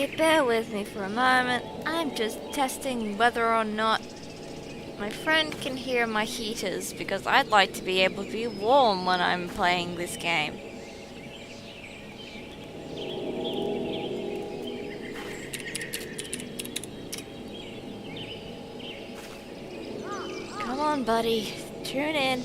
Okay, bear with me for a moment. I'm just testing whether or not my friend can hear my heaters, because I'd like to be able to be warm when I'm playing this game. Come on, buddy. Tune in.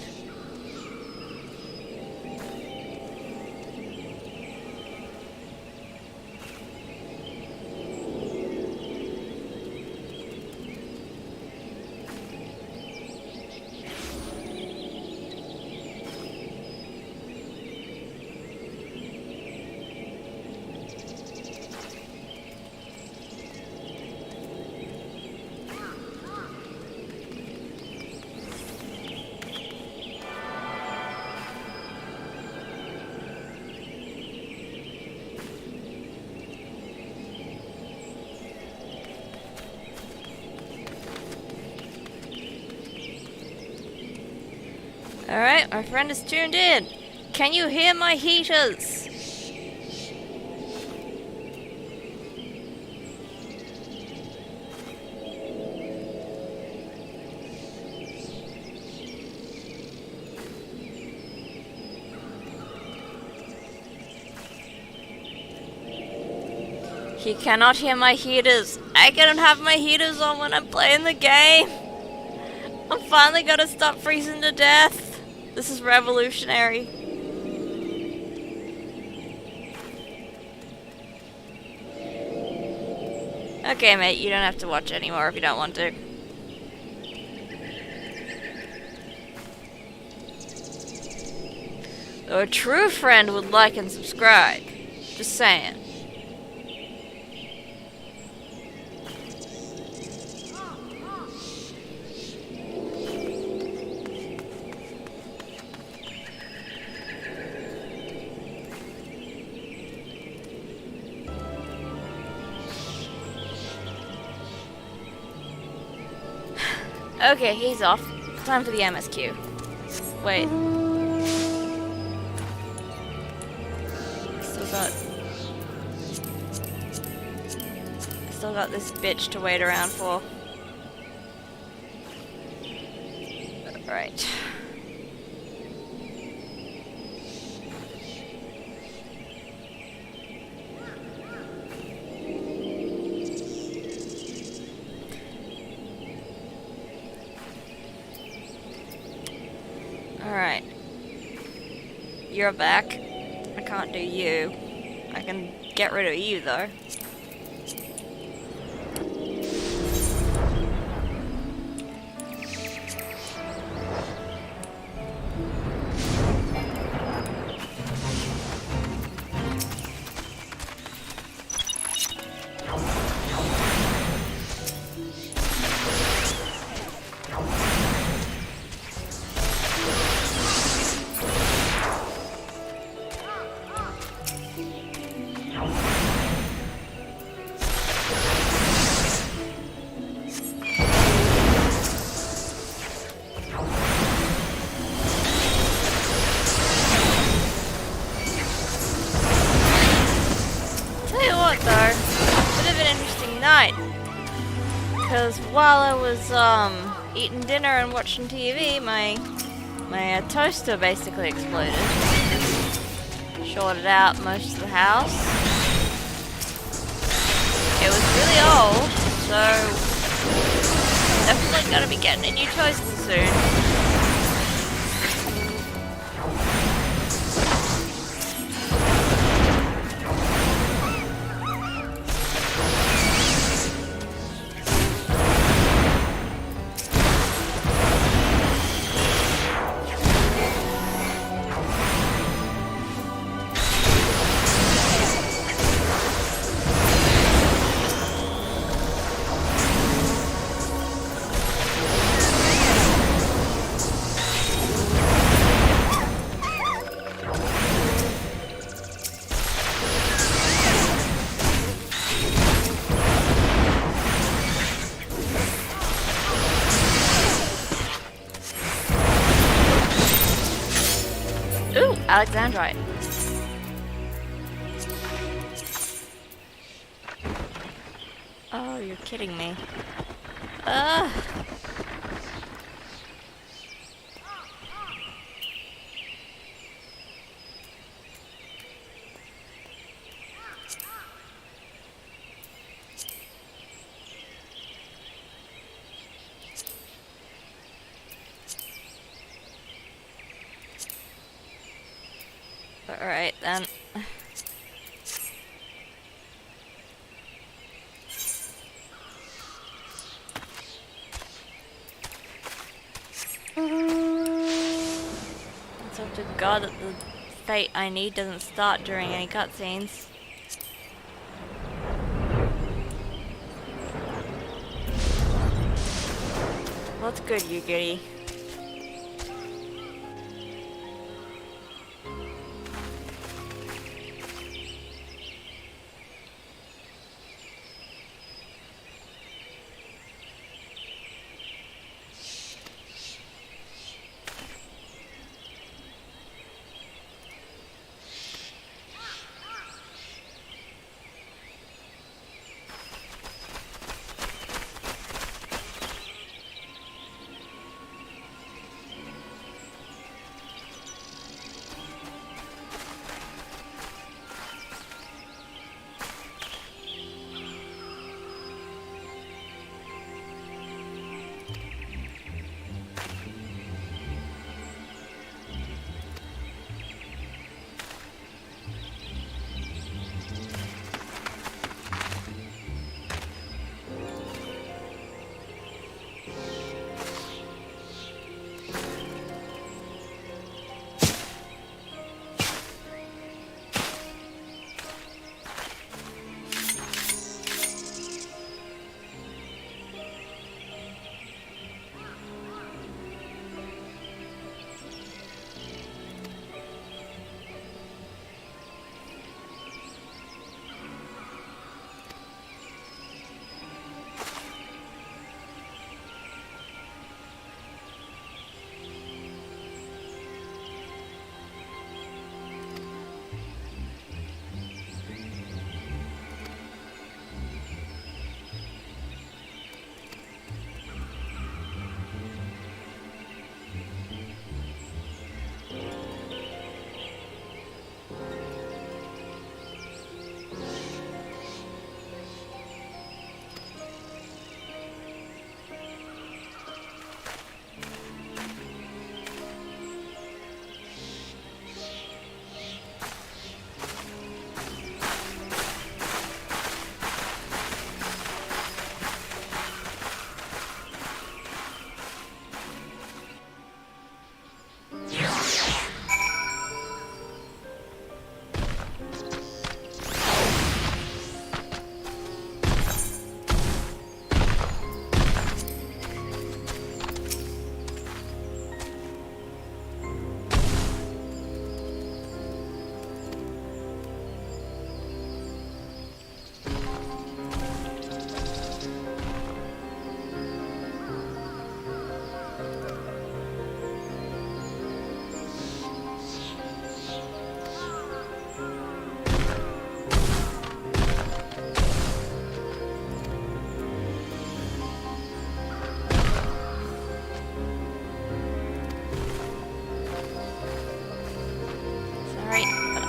Alright, my friend is tuned in. Can you hear my heaters? He cannot hear my heaters. I cannot have my heaters on when I'm playing the game. I'm finally gonna stop freezing to death. This is revolutionary. Okay, mate, you don't have to watch anymore if you don't want to. Though a true friend would like and subscribe. Just saying. Okay, he's off. Time for the MSQ. Wait. Still got this bitch to wait around for. Right. Alright. You're back. I can't do you. I can get rid of you, though. Because while I was eating dinner and watching TV, my toaster basically exploded. Shorted out most of the house. It was really old, so definitely gonna be getting a new toaster soon. Alexandrite. Oh, you're kidding me. Ugh. Alright then. Let's hope to God that the fate I need doesn't start during any cutscenes. Well, that's good, you goody.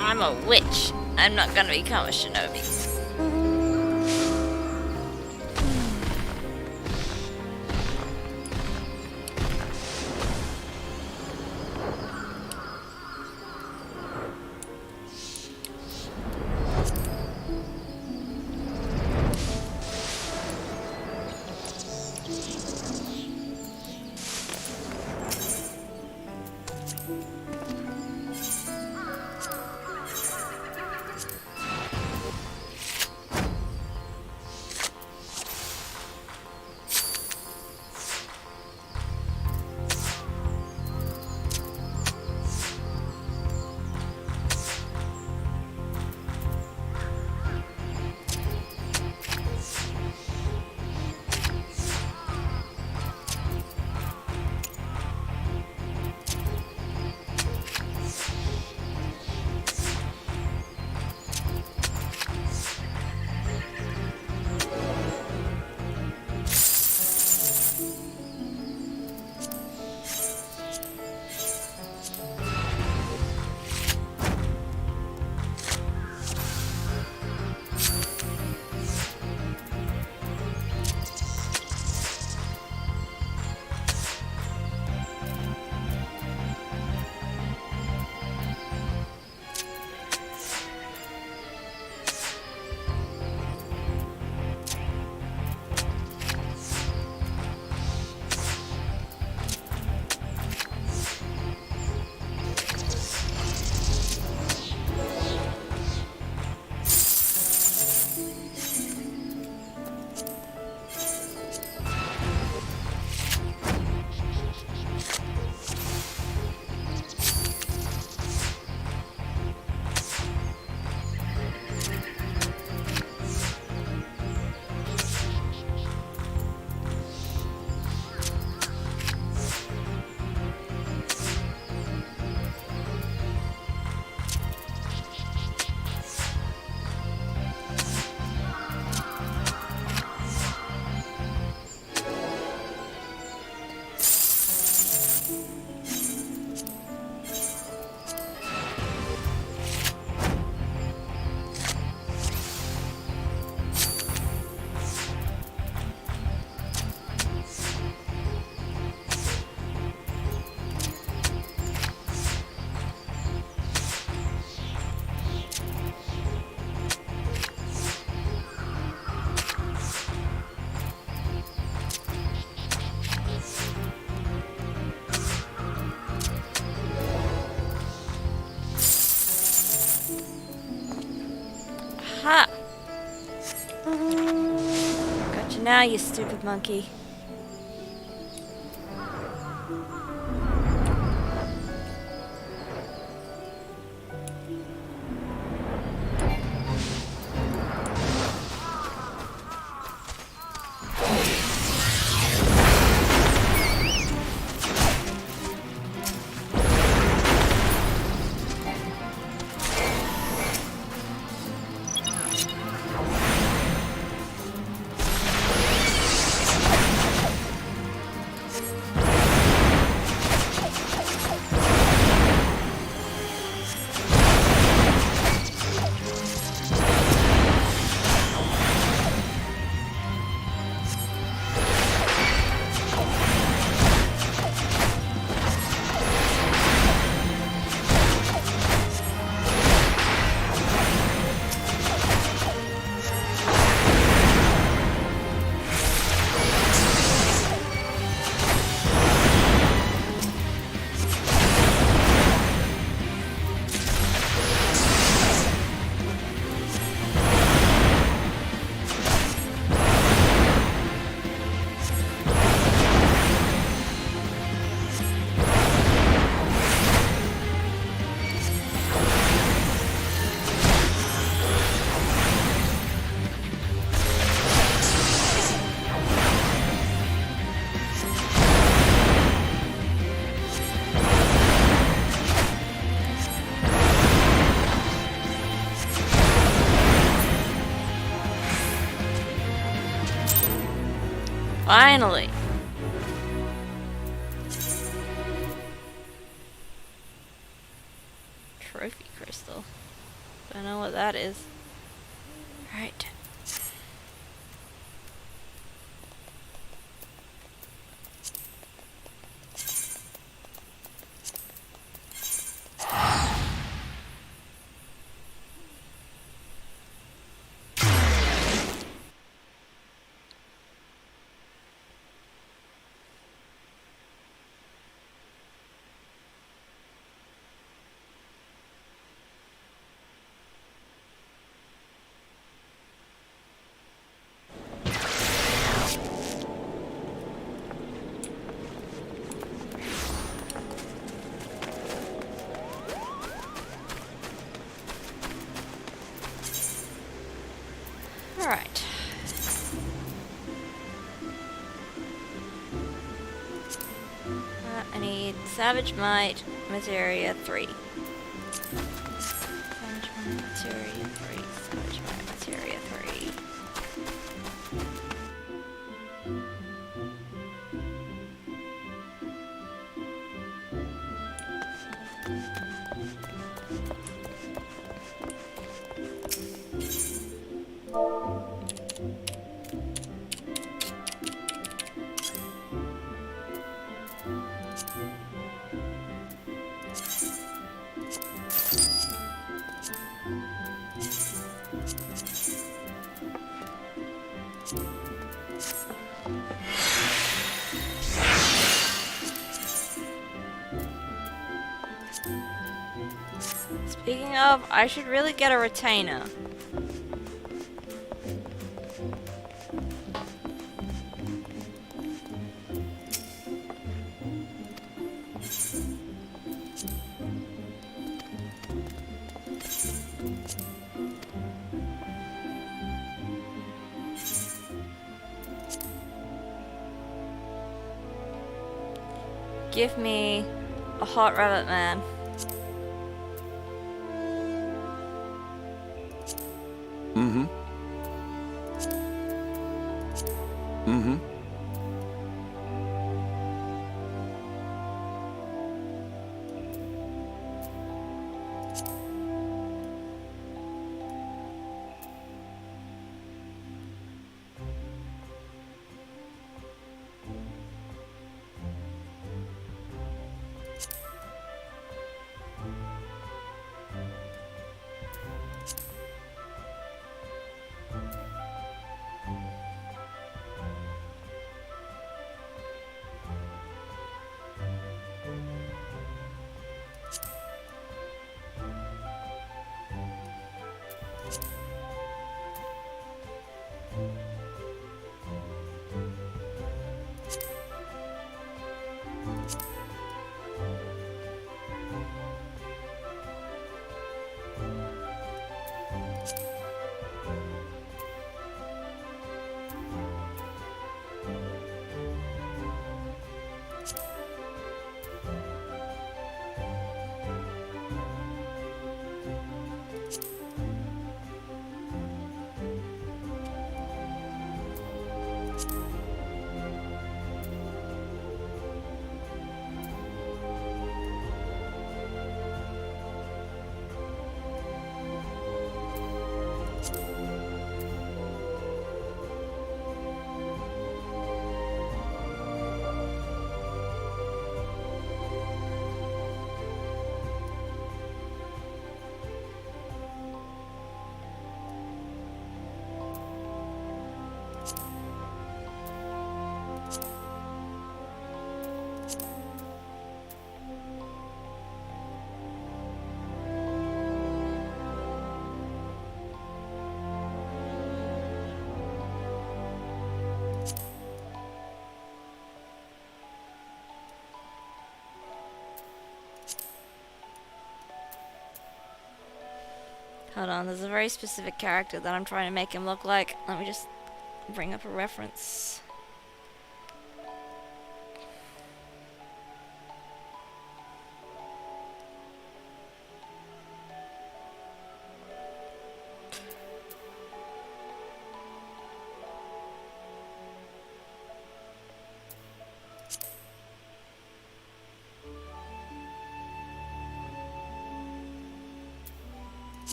I'm a witch. I'm not gonna become a shinobi. Ha! Gotcha now, you stupid monkey. Finally! Trophy crystal. Don't know what that is. Alright. Alright. I need Savage Might, Materia 3. Savage Might, Materia 3. Savage Might, Materia 3. Speaking of, I should really get a retainer. Give me a hot rabbit man. Mm-hmm. Mm-hmm. Hold on, there's a very specific character that I'm trying to make him look like. Let me just bring up a reference.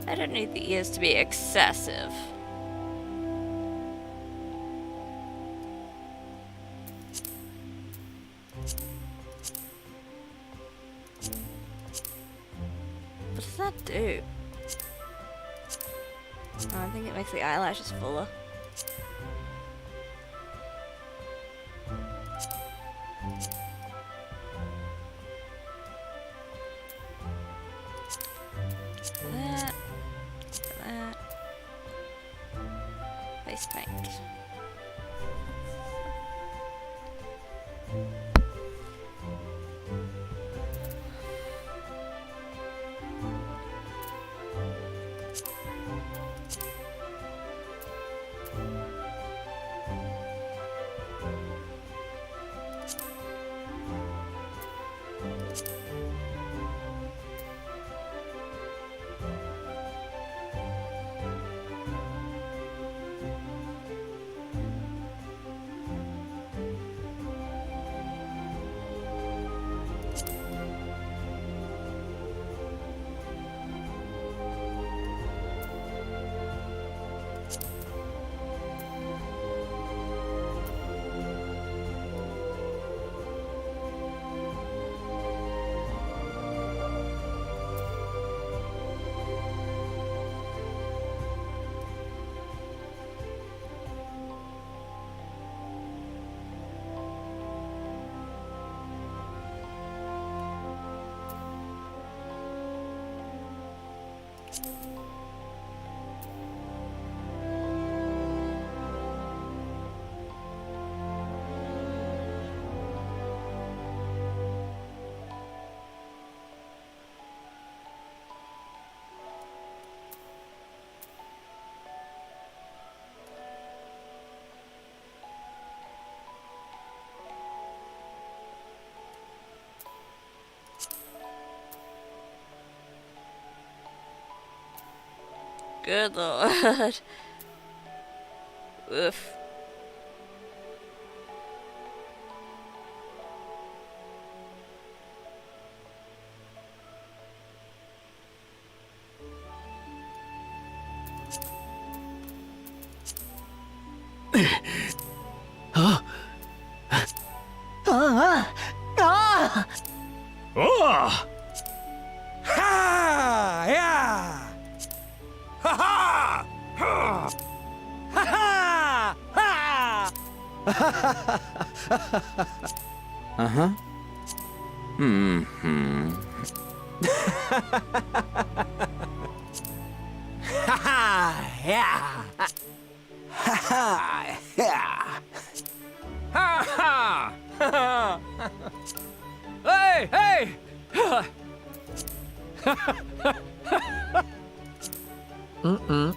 I don't need the ears to be excessive. What does that do? Oh, I think it makes the eyelashes fuller. That. That. Face paint. Good lord. Oof. Oh! Ha! Yeah! Ha ha! Ha! Ha ha! Ha! Uh-huh. Mm-hmm. Ha ha! Yeah! Ha ha! Yeah! Ha ha! Ha ha! Hey! Hey! Mm-mm.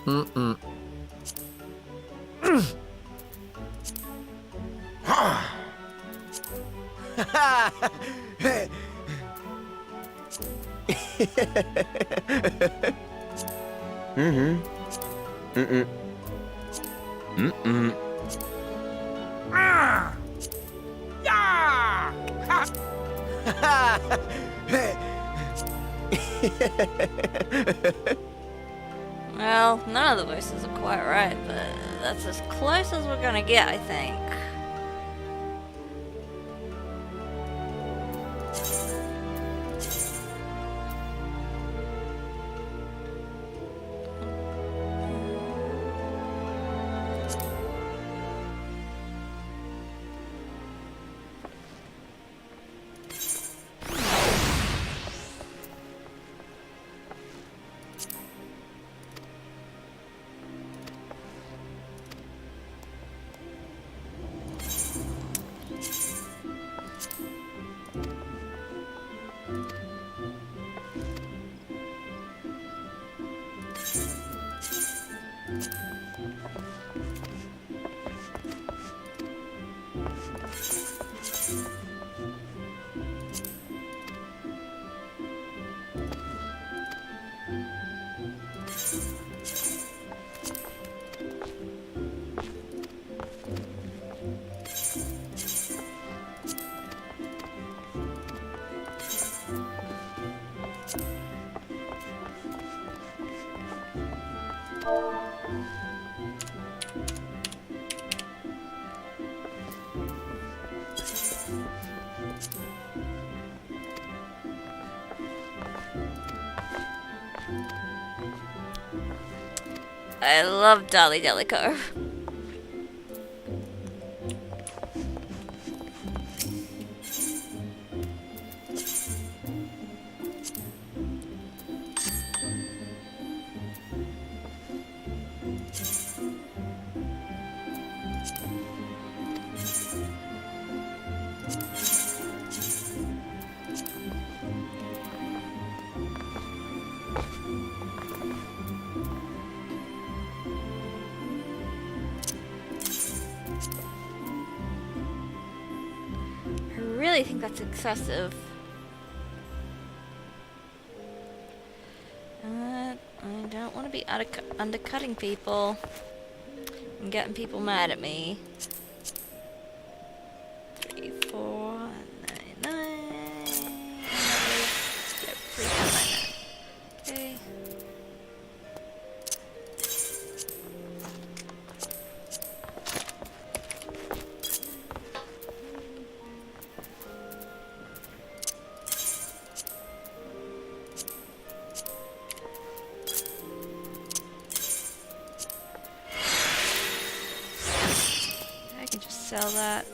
Mm-mm. Mm-hmm. Mm-mm. Mm-mm. Well, none of the voices are quite right, but that's as close as we're gonna get, I think. I love Dolly Delico. I really think that's excessive. I don't want to be undercutting people and getting people mad at me. 3, 4, 9, 9. Yep, 3, 4, 9, 9. Okay. I can just sell that.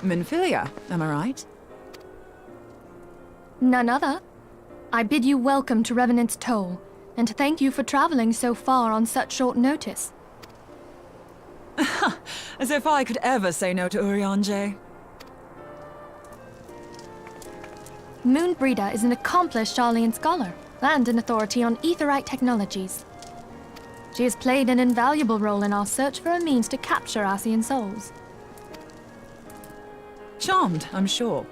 Minfilia, am I right? None other. I bid you welcome to Revenant's Toll, and thank you for traveling so far on such short notice. As if I could ever say no to Urianger. Moonbreeder is an accomplished Sharlayan scholar and an authority on aetherite technologies. She has played an invaluable role in our search for a means to capture Ascian souls. Charmed, I'm sure.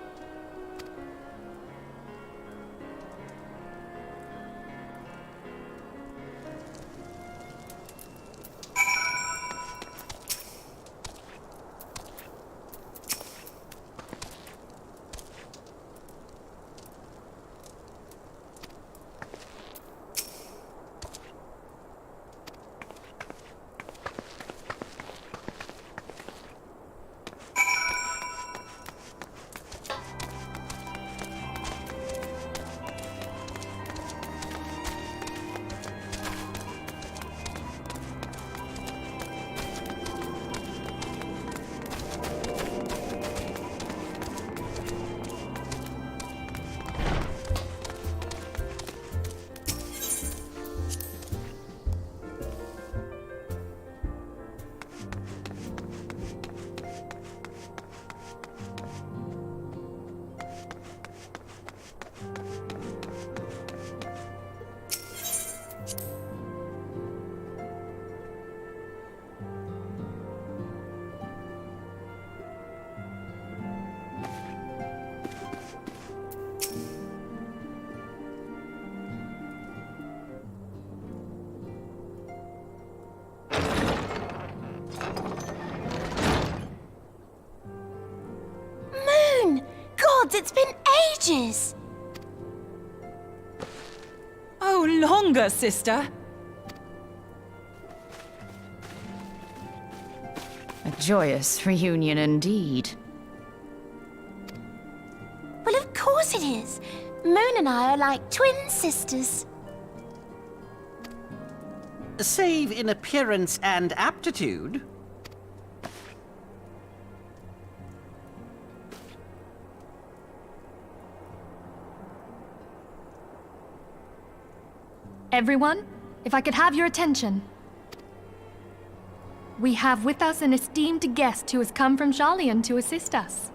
It's been ages! Oh, longer, sister. A joyous reunion indeed. Well, of course it is. Moon and I are like twin sisters. Save in appearance and aptitude. Everyone, if I could have your attention. We have with us an esteemed guest who has come from Sharlayan to assist us.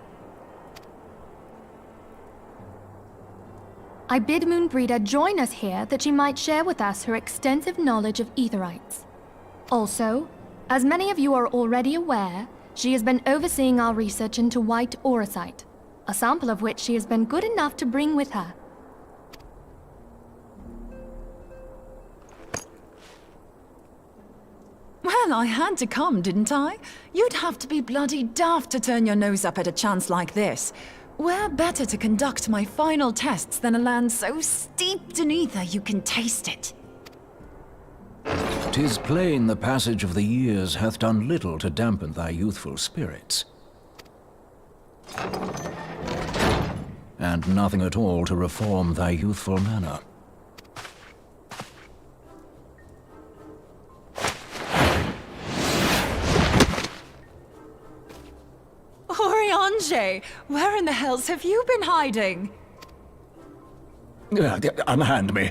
I bid Moonbreeder join us here that she might share with us her extensive knowledge of aetherites. Also, as many of you are already aware, she has been overseeing our research into white auracite, a sample of which she has been good enough to bring with her. Well, I had to come, didn't I? You'd have to be bloody daft to turn your nose up at a chance like this. Where better to conduct my final tests than a land so steeped in ether you can taste it? 'Tis plain the passage of the years hath done little to dampen thy youthful spirits. And nothing at all to reform thy youthful manner. Urianger, where in the hells have you been hiding? Unhand me.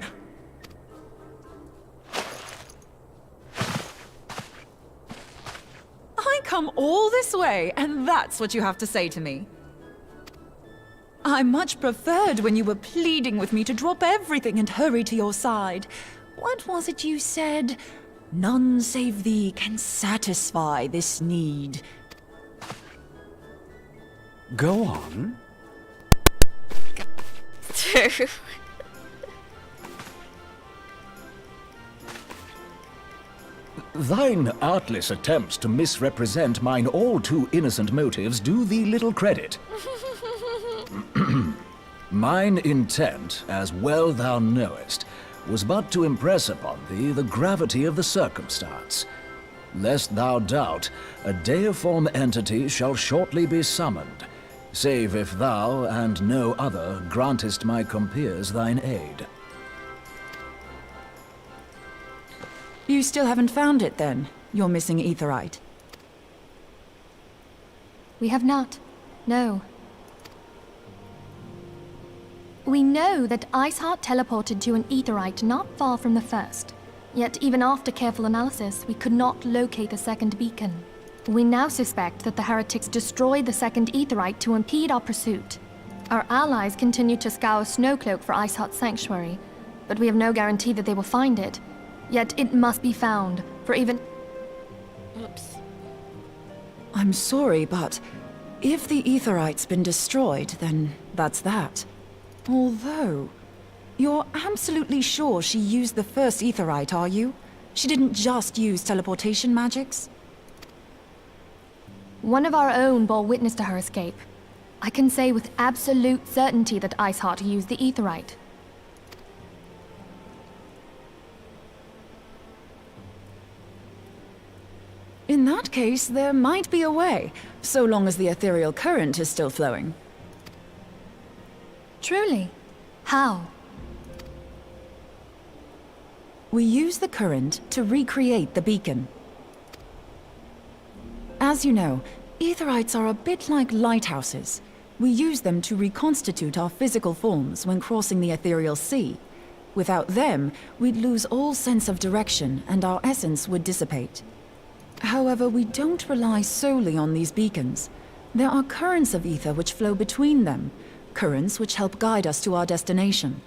I come all this way, and that's what you have to say to me. I much preferred when you were pleading with me to drop everything and hurry to your side. What was it you said? None save thee can satisfy this need. Go on. Thine artless attempts to misrepresent mine all too innocent motives do thee little credit. Mine intent, as well thou knowest, was but to impress upon thee the gravity of the circumstance. Lest thou doubt, a deiform entity shall shortly be summoned, save if thou and no other grantest my compeers thine aid. You still haven't found it, then? Your missing aetherite? We have not. No. We know that Iceheart teleported to an aetheryte not far from the first. Yet even after careful analysis, we could not locate the second beacon. We now suspect that the heretics destroyed the second aetheryte to impede our pursuit. Our allies continue to scour Snowcloak for Iceheart's sanctuary, but we have no guarantee that they will find it. Yet it must be found, for even... Oops. I'm sorry, but if the aetheryte's been destroyed, then that's that. Although, you're absolutely sure she used the first aetheryte, are you? She didn't just use teleportation magics? One of our own bore witness to her escape. I can say with absolute certainty that Iceheart used the aetheryte. In that case, there might be a way, so long as the ethereal current is still flowing. Truly? How? We use the current to recreate the beacon. As you know, aetherites are a bit like lighthouses. We use them to reconstitute our physical forms when crossing the ethereal sea. Without them, we'd lose all sense of direction and our essence would dissipate. However, we don't rely solely on these beacons. There are currents of ether which flow between them, currents which help guide us to our destination.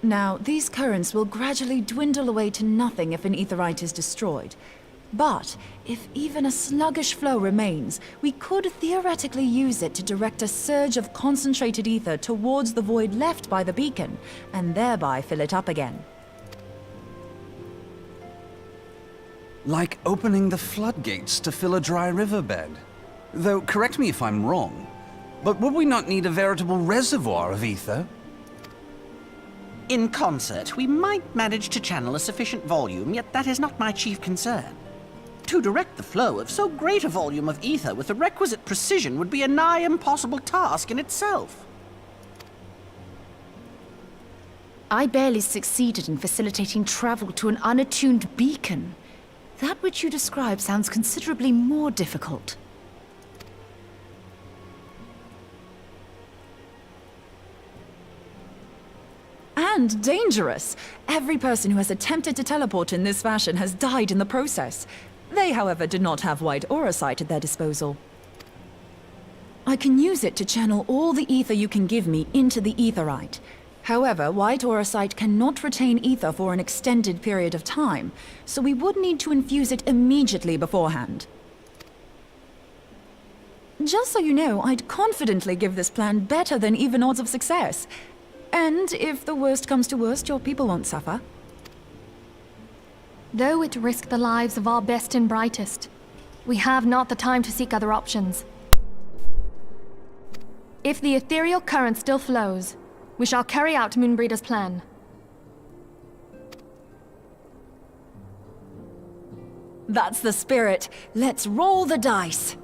Now, these currents will gradually dwindle away to nothing if an aetherite is destroyed. But if even a sluggish flow remains, we could theoretically use it to direct a surge of concentrated ether towards the void left by the beacon, and thereby fill it up again. Like opening the floodgates to fill a dry riverbed. Though, correct me if I'm wrong, but would we not need a veritable reservoir of ether? In concert, we might manage to channel a sufficient volume, yet that is not my chief concern. To direct the flow of so great a volume of ether with the requisite precision would be a nigh impossible task in itself. I barely succeeded in facilitating travel to an unattuned beacon. That which you describe sounds considerably more difficult. And dangerous! Every person who has attempted to teleport in this fashion has died in the process. They, however, did not have wide aura sight at their disposal. I can use it to channel all the ether you can give me into the aetherite. However, White Aura Sight cannot retain ether for an extended period of time, so we would need to infuse it immediately beforehand. Just so you know, I'd confidently give this plan better than even odds of success. And if the worst comes to worst, your people won't suffer. Though it risked the lives of our best and brightest, we have not the time to seek other options. If the ethereal current still flows, we shall carry out Moonbreeder's plan. That's the spirit. Let's roll the dice.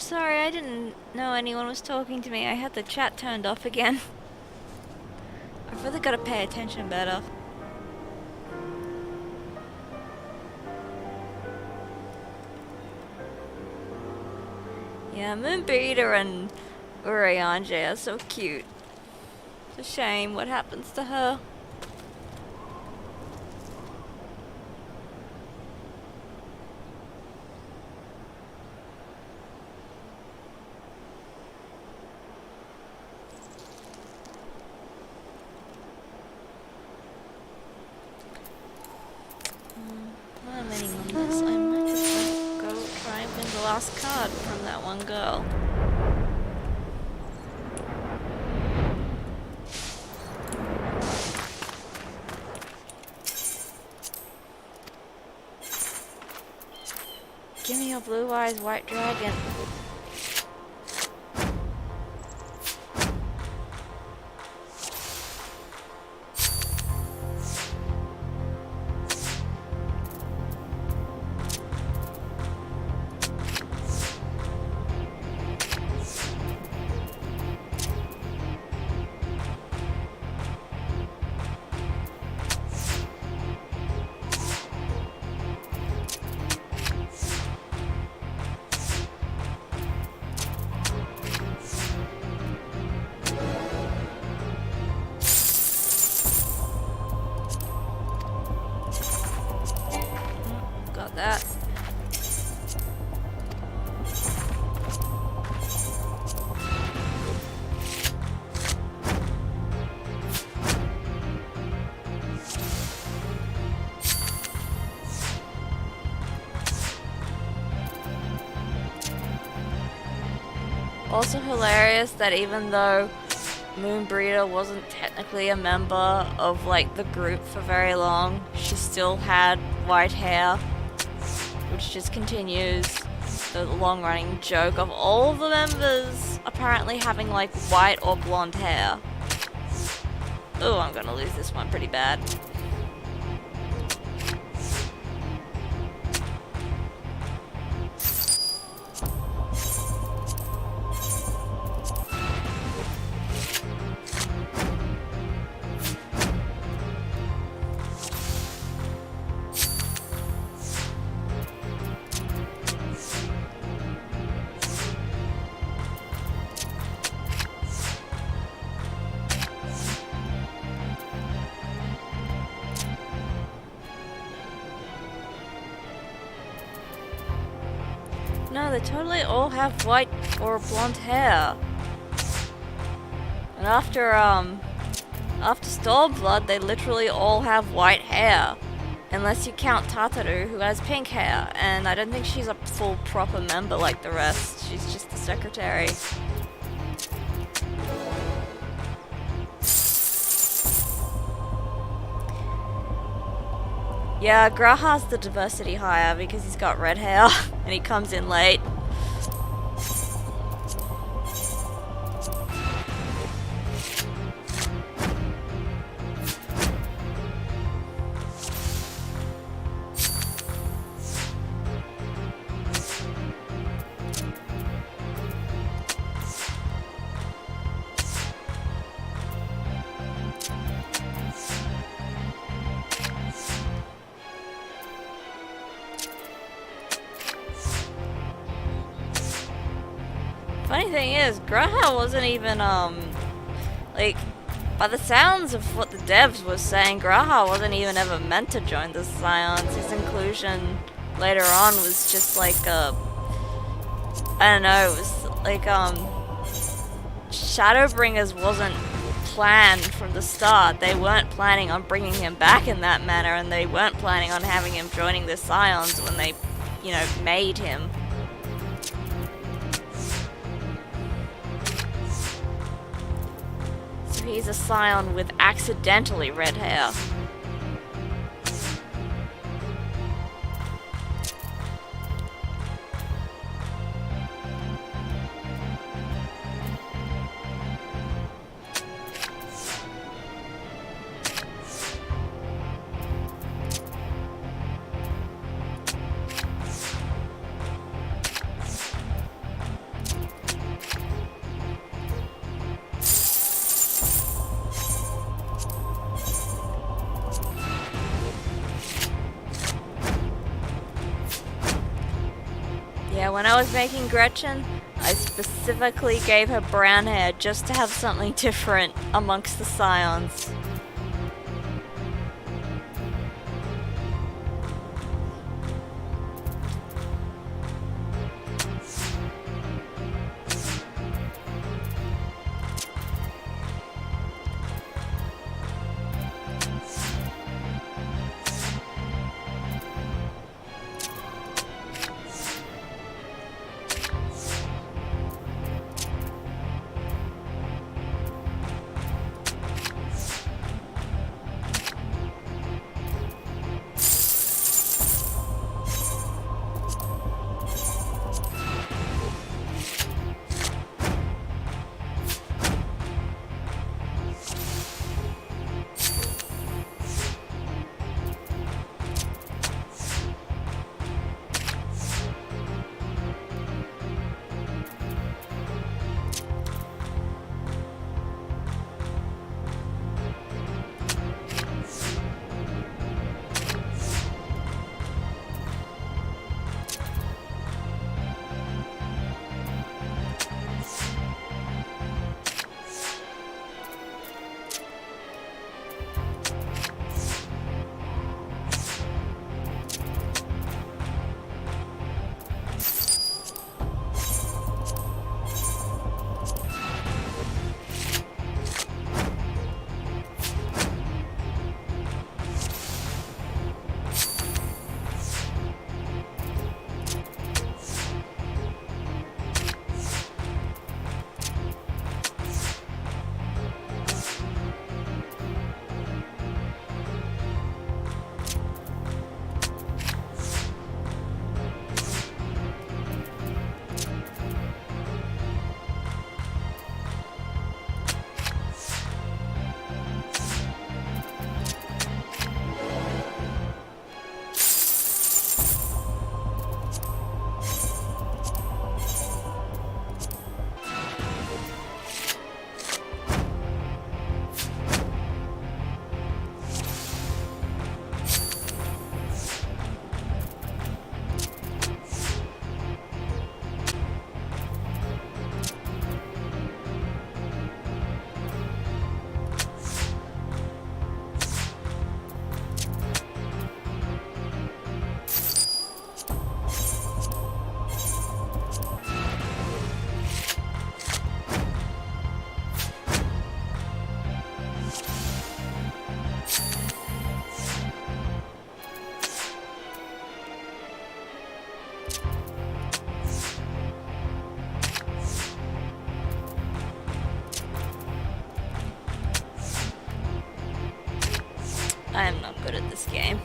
sorry, I didn't know anyone was talking to me. I had the chat turned off again. I've really got to pay attention better. Yeah, Moonbeater and Urianger are so cute. It's a shame what happens to her. Not many numbers. I might just go try and win the last card from that one girl. Give me your blue eyes, white dragon. Got that. Also hilarious that even though Moonbreeder wasn't technically a member of like the group for very long, she still had white hair, which just continues the long-running joke of all the members apparently having like white or blonde hair. Oh, I'm gonna lose this one pretty bad. No, they totally all have white or blonde hair. And after Stormblood, they literally all have white hair. Unless you count Tataru, who has pink hair. And I don't think she's a full proper member like the rest. She's just the secretary. Yeah, Graha's the diversity hire because he's got red hair and he comes in late. Funny thing is, Graha wasn't even, like, by the sounds of what the devs was saying, Graha wasn't even ever meant to join the Scions. His inclusion later on was just like, I don't know, it was like, Shadowbringers wasn't planned from the start. They weren't planning on bringing him back in that manner, and they weren't planning on having him joining the Scions when they, you know, made him. He's a Scion with accidentally red hair. when I was making Gretchen, I specifically gave her brown hair just to have something different amongst the scions. I am not good at this game.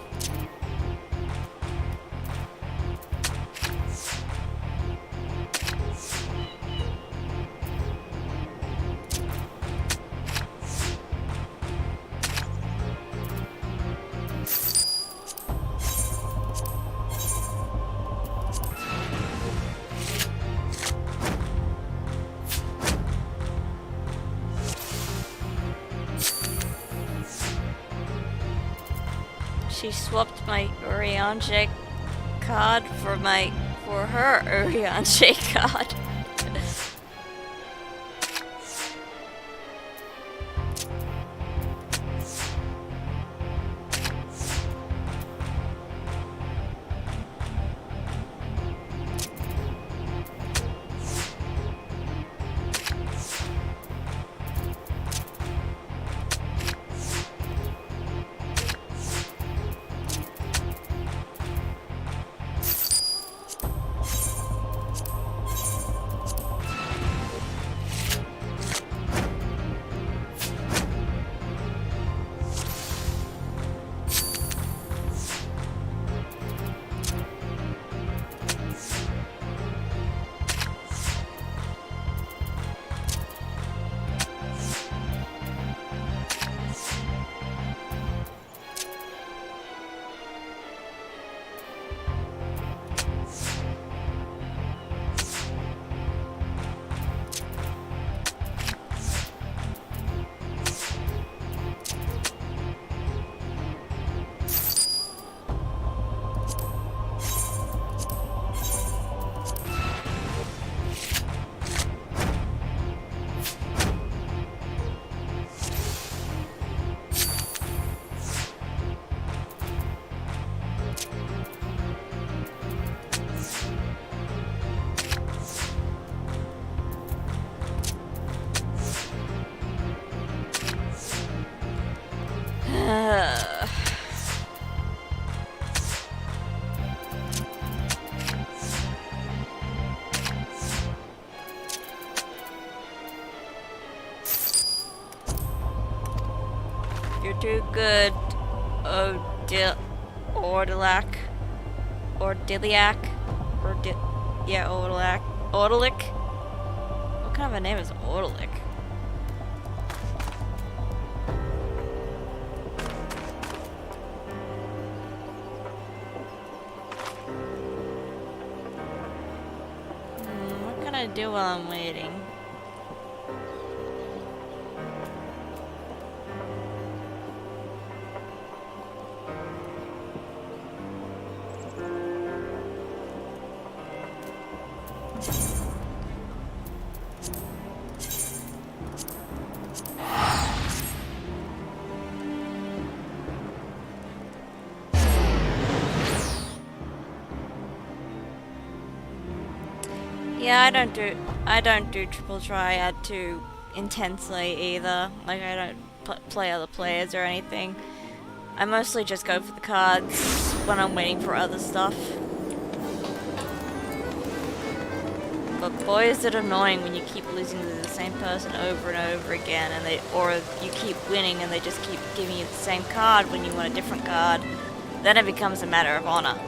She swapped my Urianger card for her Urianger card. good Ordiliac. Ordilic? What kind of a name is Ordilic? What can I do while I'm waiting? Yeah, I don't do triple triad too intensely either. Like, I don't play other players or anything. I mostly just go for the cards when I'm waiting for other stuff. But boy, is it annoying when you keep losing to the same person over and over again, and or you keep winning and they just keep giving you the same card when you want a different card. Then it becomes a matter of honor.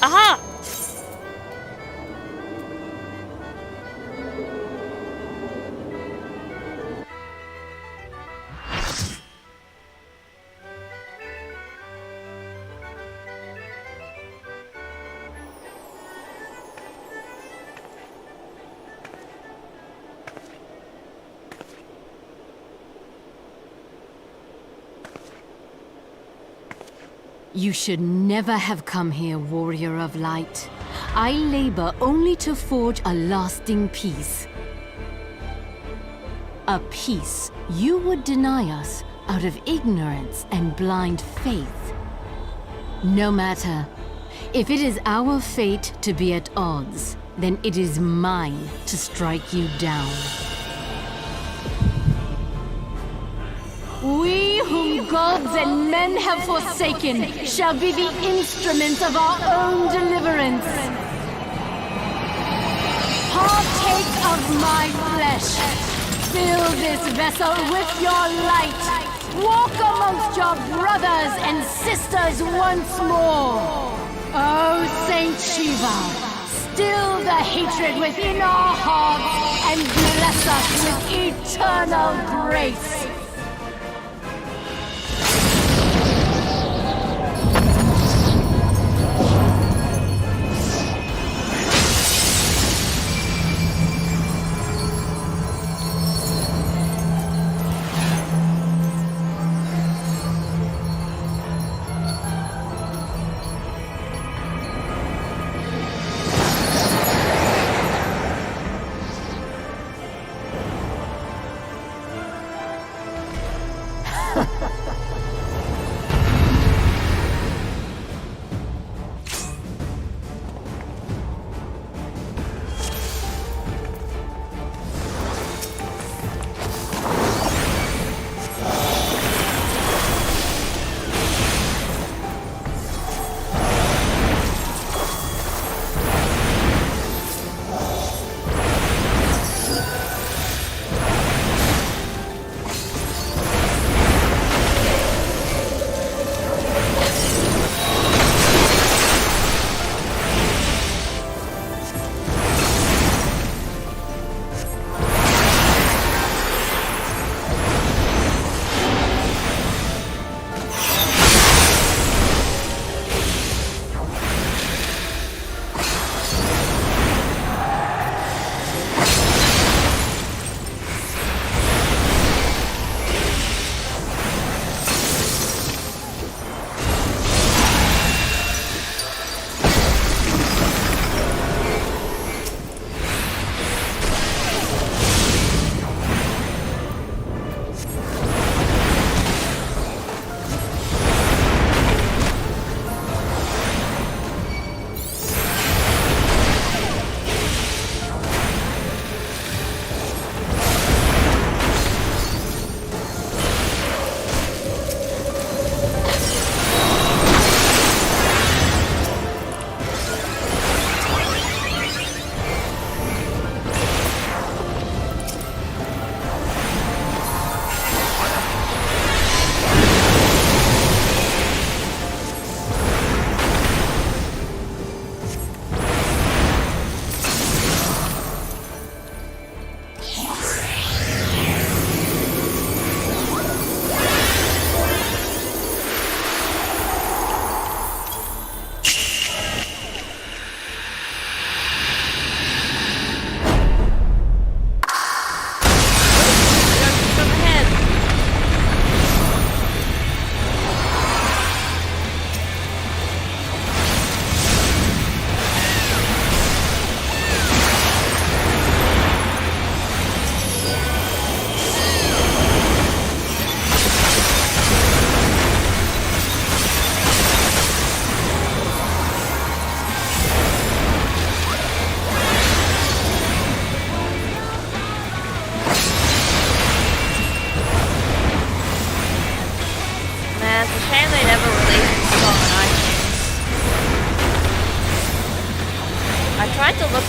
Aha! You should never have come here, warrior of light. I labor only to forge a lasting peace. A peace you would deny us out of ignorance and blind faith. No matter. If it is our fate to be at odds, then it is mine to strike you down. We whom gods and men have forsaken shall be the instruments of our own deliverance. Partake of my flesh. Fill this vessel with your light. Walk amongst your brothers and sisters once more. Oh, Saint Shiva, still the hatred within our hearts and bless us with eternal grace.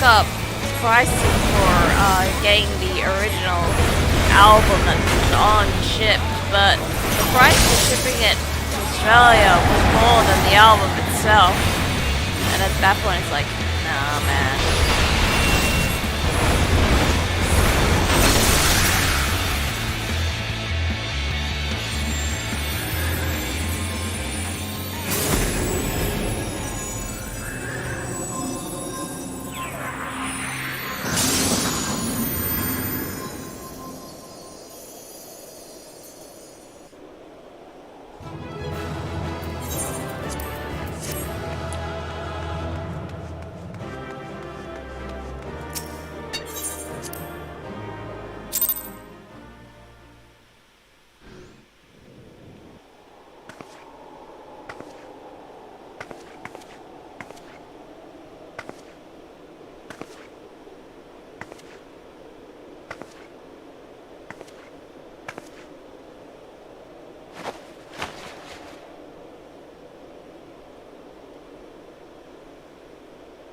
up pricing for getting the original album that was on shipped, but the price for shipping it to Australia was more than the album itself. And at that point, it's like, nah, man.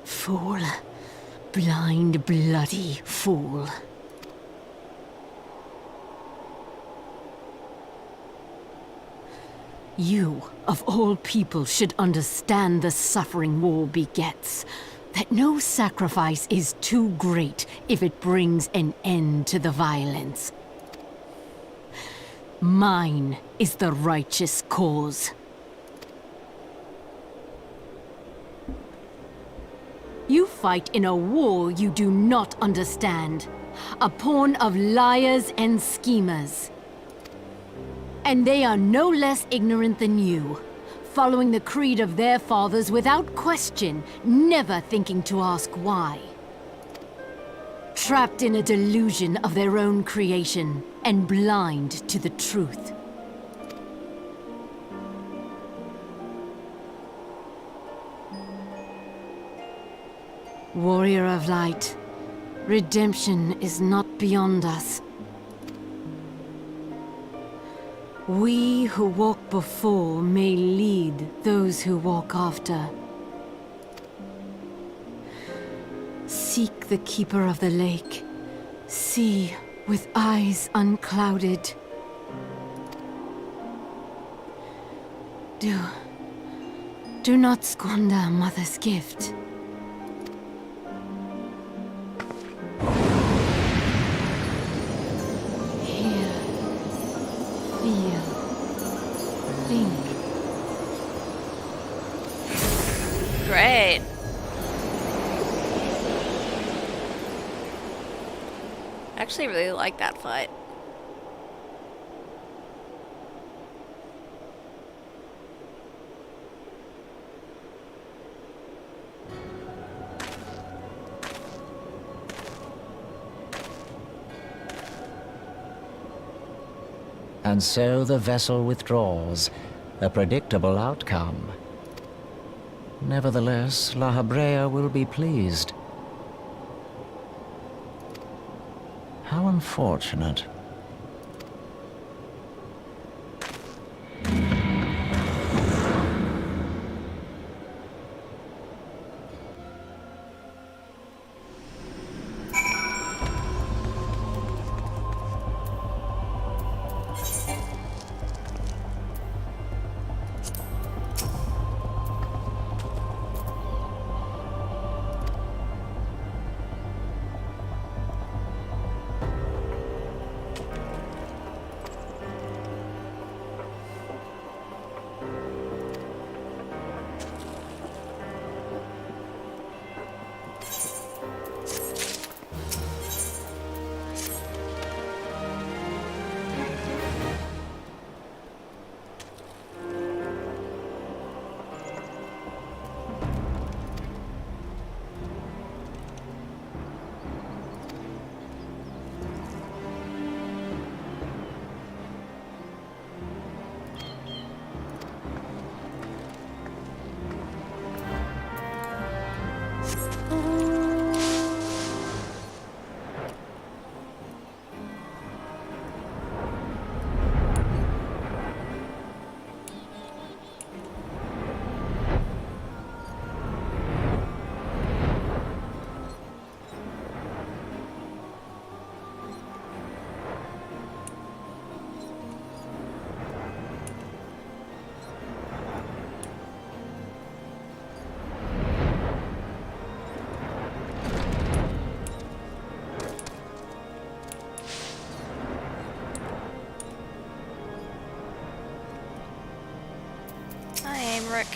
Fool. Blind, bloody fool. You, of all people, should understand the suffering war begets. That no sacrifice is too great if it brings an end to the violence. Mine is the righteous cause. You fight in a war you do not understand. A pawn of liars and schemers. And they are no less ignorant than you, following the creed of their fathers without question, never thinking to ask why. Trapped in a delusion of their own creation, and blind to the truth. Warrior of Light, redemption is not beyond us. We who walk before may lead those who walk after. Seek the Keeper of the Lake. See with eyes unclouded. Do not squander Mother's gift. Great. I actually really like that fight. And so the vessel withdraws, a predictable outcome. Nevertheless, La Habrea will be pleased. How unfortunate. turmeric.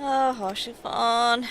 Oh, Hoshifon.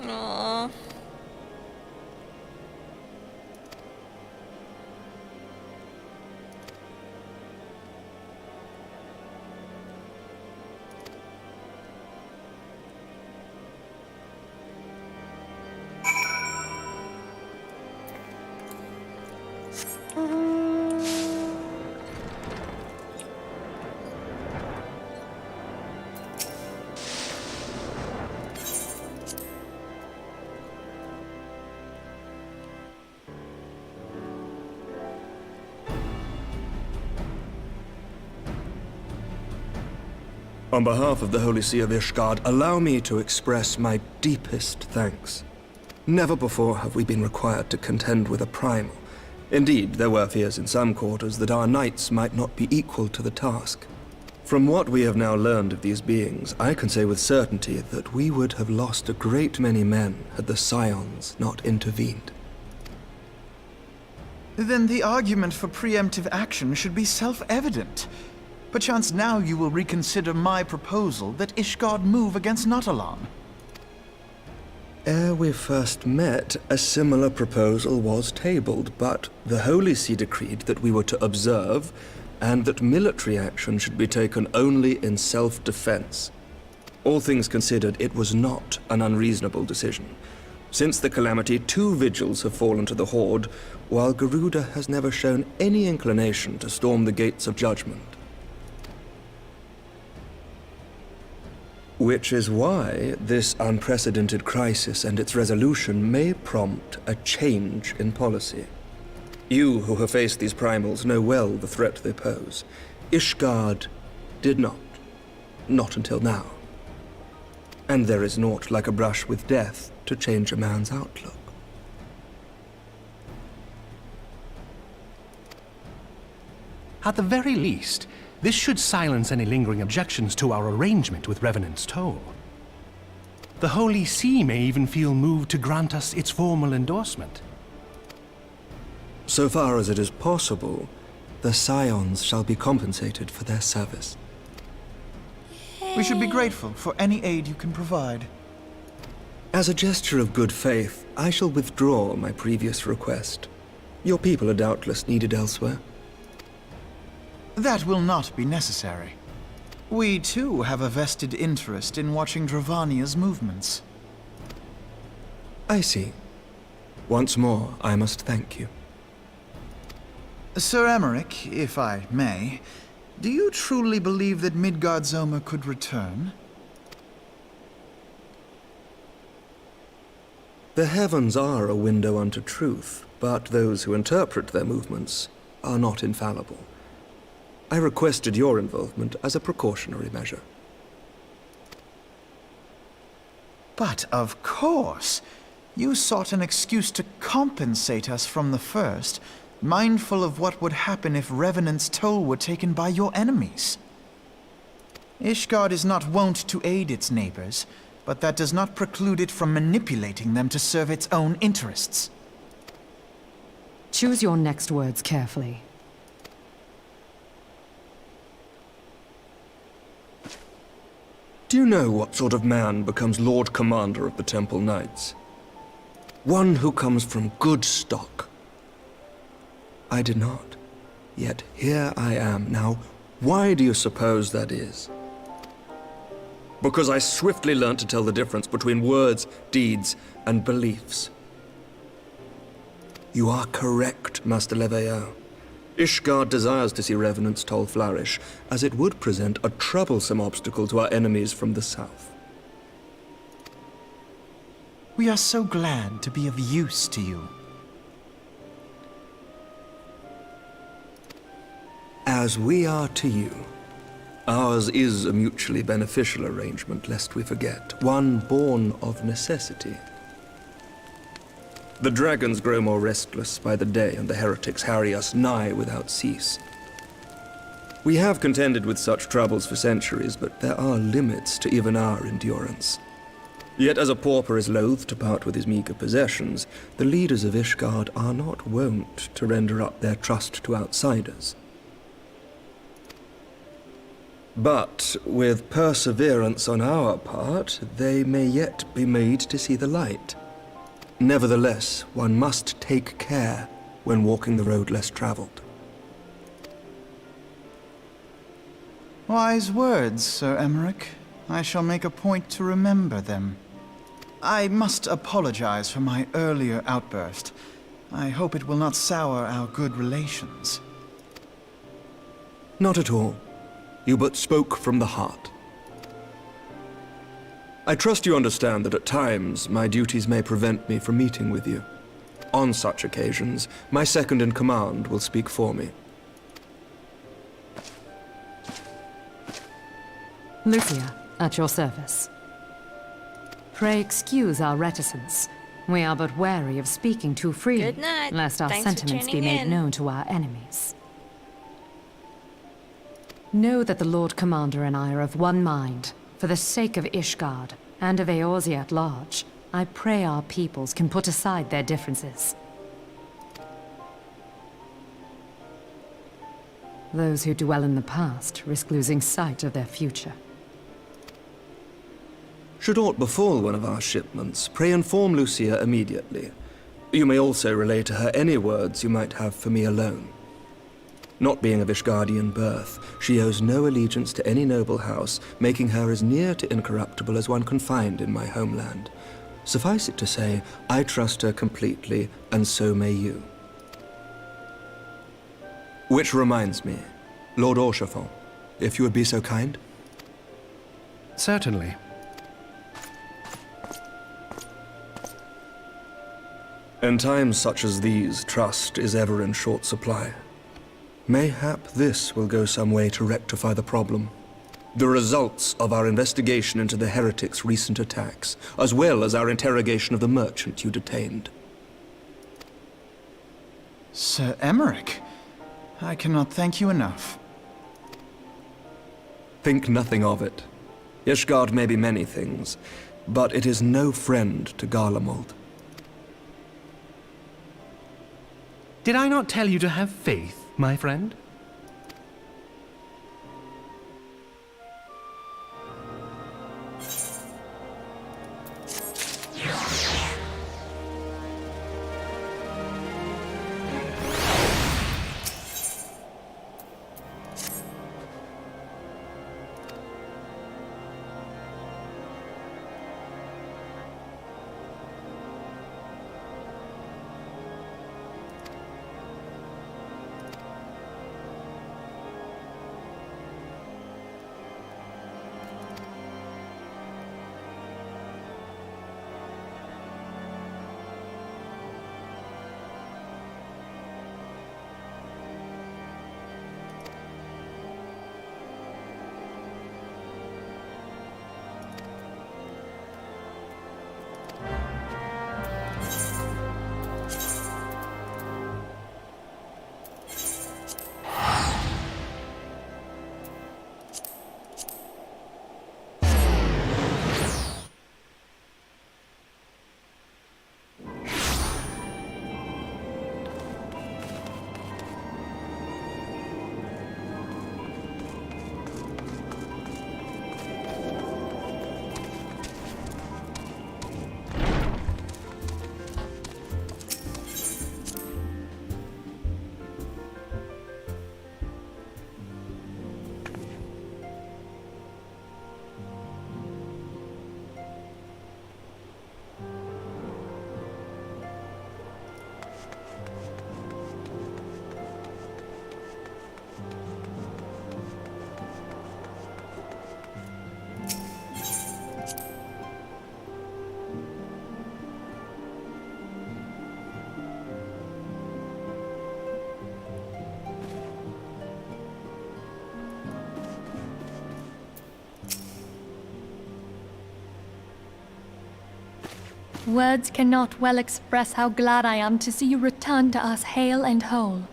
Aww. On behalf of the Holy See of Ishgard, allow me to express my deepest thanks. Never before have we been required to contend with a primal. Indeed, there were fears in some quarters that our knights might not be equal to the task. From what we have now learned of these beings, I can say with certainty that we would have lost a great many men had the Scions not intervened. Then the argument for preemptive action should be self-evident. Perchance now you will reconsider my proposal that Ishgard move against Natalan. Ere we first met, a similar proposal was tabled, but the Holy See decreed that we were to observe, and that military action should be taken only in self-defense. All things considered, it was not an unreasonable decision. Since the calamity, 2 vigils have fallen to the Horde, while Garuda has never shown any inclination to storm the gates of judgment. Which is why this unprecedented crisis and its resolution may prompt a change in policy. You who have faced these primals know well the threat they pose. Ishgard did not. Not until now. And there is naught like a brush with death to change a man's outlook. At the very least, this should silence any lingering objections to our arrangement with Revenant's Toll. The Holy See may even feel moved to grant us its formal endorsement. So far as it is possible, the Scions shall be compensated for their service. We should be grateful for any aid you can provide. As a gesture of good faith, I shall withdraw my previous request. Your people are doubtless needed elsewhere. That will not be necessary. We, too, have a vested interest in watching Dravania's movements. I see. Once more, I must thank you. Sir Emmerich, if I may, do you truly believe that Midgard-Zoma could return? The heavens are a window unto truth, but those who interpret their movements are not infallible. I requested your involvement as a precautionary measure. But of course, you sought an excuse to compensate us from the first, mindful of what would happen if Revenant's Toll were taken by your enemies. Ishgard is not wont to aid its neighbors, but that does not preclude it from manipulating them to serve its own interests. Choose your next words carefully. Do you know what sort of man becomes Lord Commander of the Temple Knights? One who comes from good stock. I did not. Yet here I am. Now, why do you suppose that is? Because I swiftly learned to tell the difference between words, deeds, and beliefs. You are correct, Master Leveilleur. Ishgard desires to see Revenant's Toll flourish, as it would present a troublesome obstacle to our enemies from the south. We are so glad to be of use to you. As we are to you. Ours is a mutually beneficial arrangement, lest we forget, one born of necessity. The dragons grow more restless by the day, and the heretics harry us nigh without cease. We have contended with such troubles for centuries, but there are limits to even our endurance. Yet as a pauper is loath to part with his meager possessions, the leaders of Ishgard are not wont to render up their trust to outsiders. But with perseverance on our part, they may yet be made to see the light. Nevertheless, one must take care when walking the road less traveled. Wise words, Sir Emmerich. I shall make a point to remember them. I must apologize for my earlier outburst. I hope it will not sour our good relations. Not at all. You but spoke from the heart. I trust you understand that at times my duties may prevent me from meeting with you. On such occasions, my second-in-command will speak for me. Lucia, at your service. Pray excuse our reticence. We are but wary of speaking too freely, Good night. lest our Thanks for sentiments be tuning made in. known to our enemies. Know that the Lord Commander and I are of one mind. For the sake of Ishgard, and of Eorzea at large, I pray our peoples can put aside their differences. Those who dwell in the past risk losing sight of their future. Should aught befall one of our shipments, pray inform Lucia immediately. You may also relay to her any words you might have for me alone. Not being of Ishgardian birth, she owes no allegiance to any noble house, making her as near to incorruptible as one can find in my homeland. Suffice it to say, I trust her completely, and so may you. Which reminds me, Lord Orchefort, if you would be so kind. Certainly. In times such as these, trust is ever in short supply. Mayhap this will go some way to rectify the problem. The results of our investigation into the heretics' recent attacks, as well as our interrogation of the merchant you detained. Sir Emmerich, I cannot thank you enough. Think nothing of it. Ishgard may be many things, but it is no friend to Garlemald. Did I not tell you to have faith, my friend? Words cannot well express how glad I am to see you return to us hale and whole.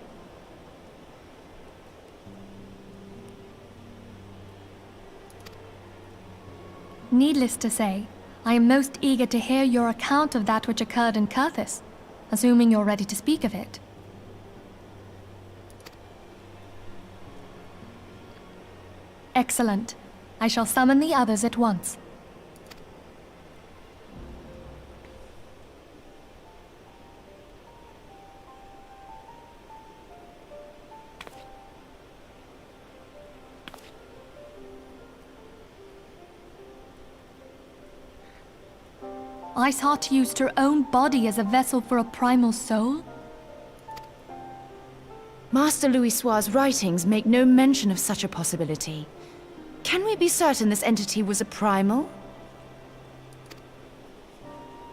Needless to say, I am most eager to hear your account of that which occurred in Kurthis, assuming you're ready to speak of it. Excellent. I shall summon the others at once. Iceheart used her own body as a vessel for a primal soul? Master Louisoir's writings make no mention of such a possibility. Can we be certain this entity was a primal?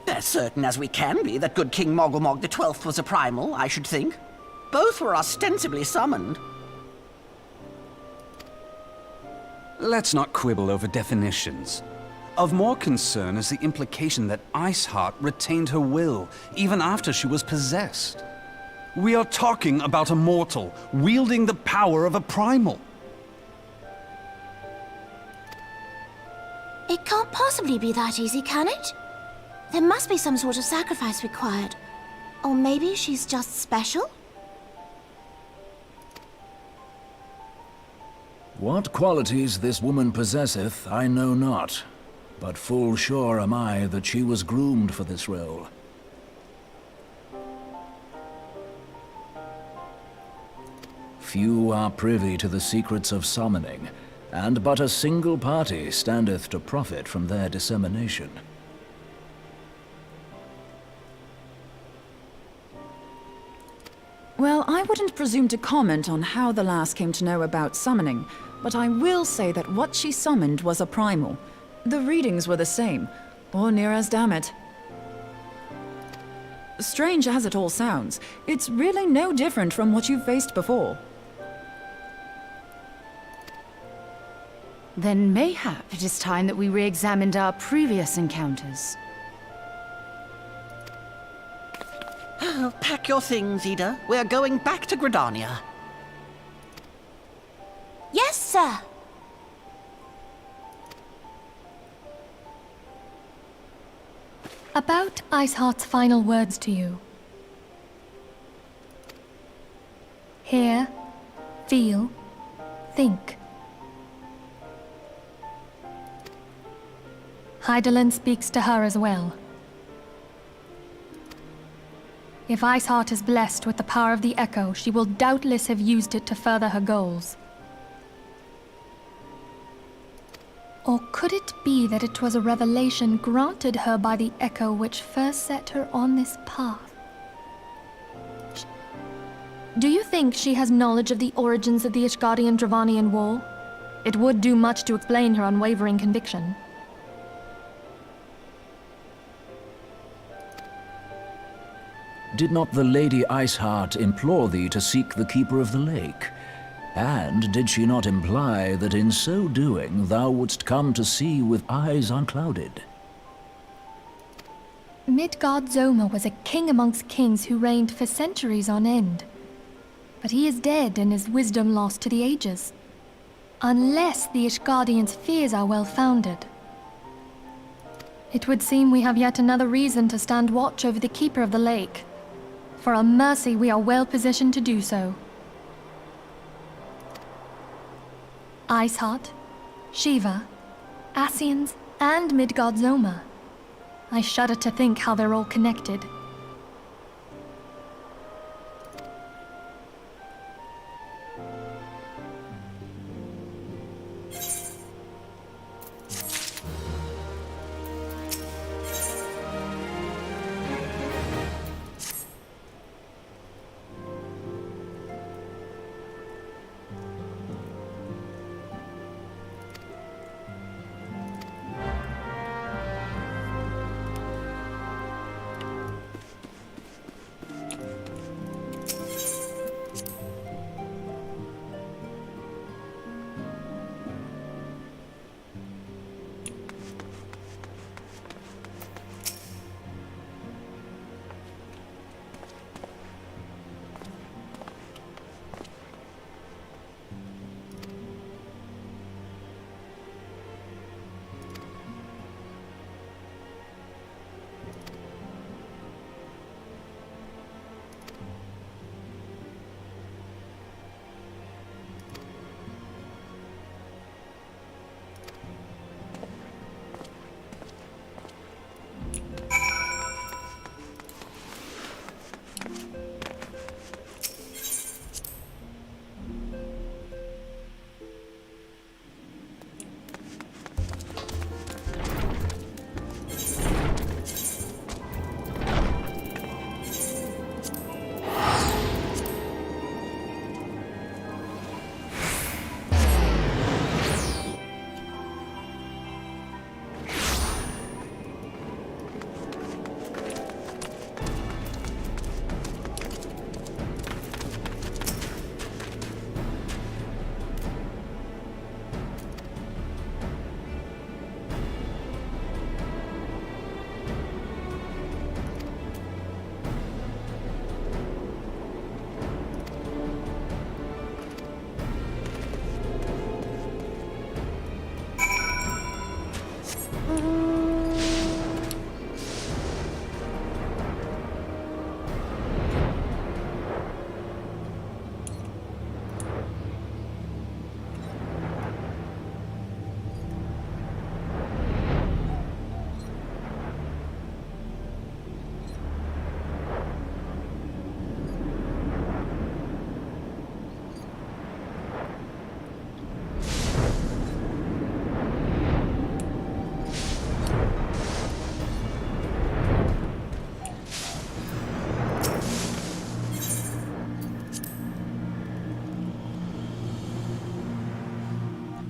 As certain as we can be that good King Mogglmog XII was a primal, I should think. Both were ostensibly summoned. Let's not quibble over definitions. Of more concern is the implication that Iceheart retained her will, even after she was possessed. We are talking about a mortal, wielding the power of a primal. It can't possibly be that easy, can it? There must be some sort of sacrifice required. Or maybe she's just special? What qualities this woman possesseth, I know not. But full sure am I that she was groomed for this role. Few are privy to the secrets of summoning, and but a single party standeth to profit from their dissemination. Well, I wouldn't presume to comment on how the lass came to know about summoning, but I will say that what she summoned was a primal. The readings were the same, or near as damn it. Strange as it all sounds, it's really no different from what you've faced before. Then mayhap it is time that we re-examined our previous encounters. Pack your things, Ida. We're going back to Gridania. Yes, sir. About Iceheart's final words to you. Hear, feel, think. Hydaelyn speaks to her as well. If Iceheart is blessed with the power of the Echo, she will doubtless have used it to further her goals. Or could it be that it was a revelation granted her by the Echo which first set her on this path? Do you think she has knowledge of the origins of the Ishgardian-Dravanian War? It would do much to explain her unwavering conviction. Did not the Lady Iceheart implore thee to seek the Keeper of the Lake? And did she not imply that in so doing thou wouldst come to see with eyes unclouded? Midgard-Zoma was a king amongst kings who reigned for centuries on end. But he is dead and his wisdom lost to the ages. Unless the Ishgardians' fears are well-founded. It would seem we have yet another reason to stand watch over the Keeper of the Lake. For a mercy, we are well positioned to do so. Iceheart, Shiva, Ascians, and Midgard-Zoma. I shudder to think how they're all connected.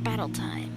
Battle time.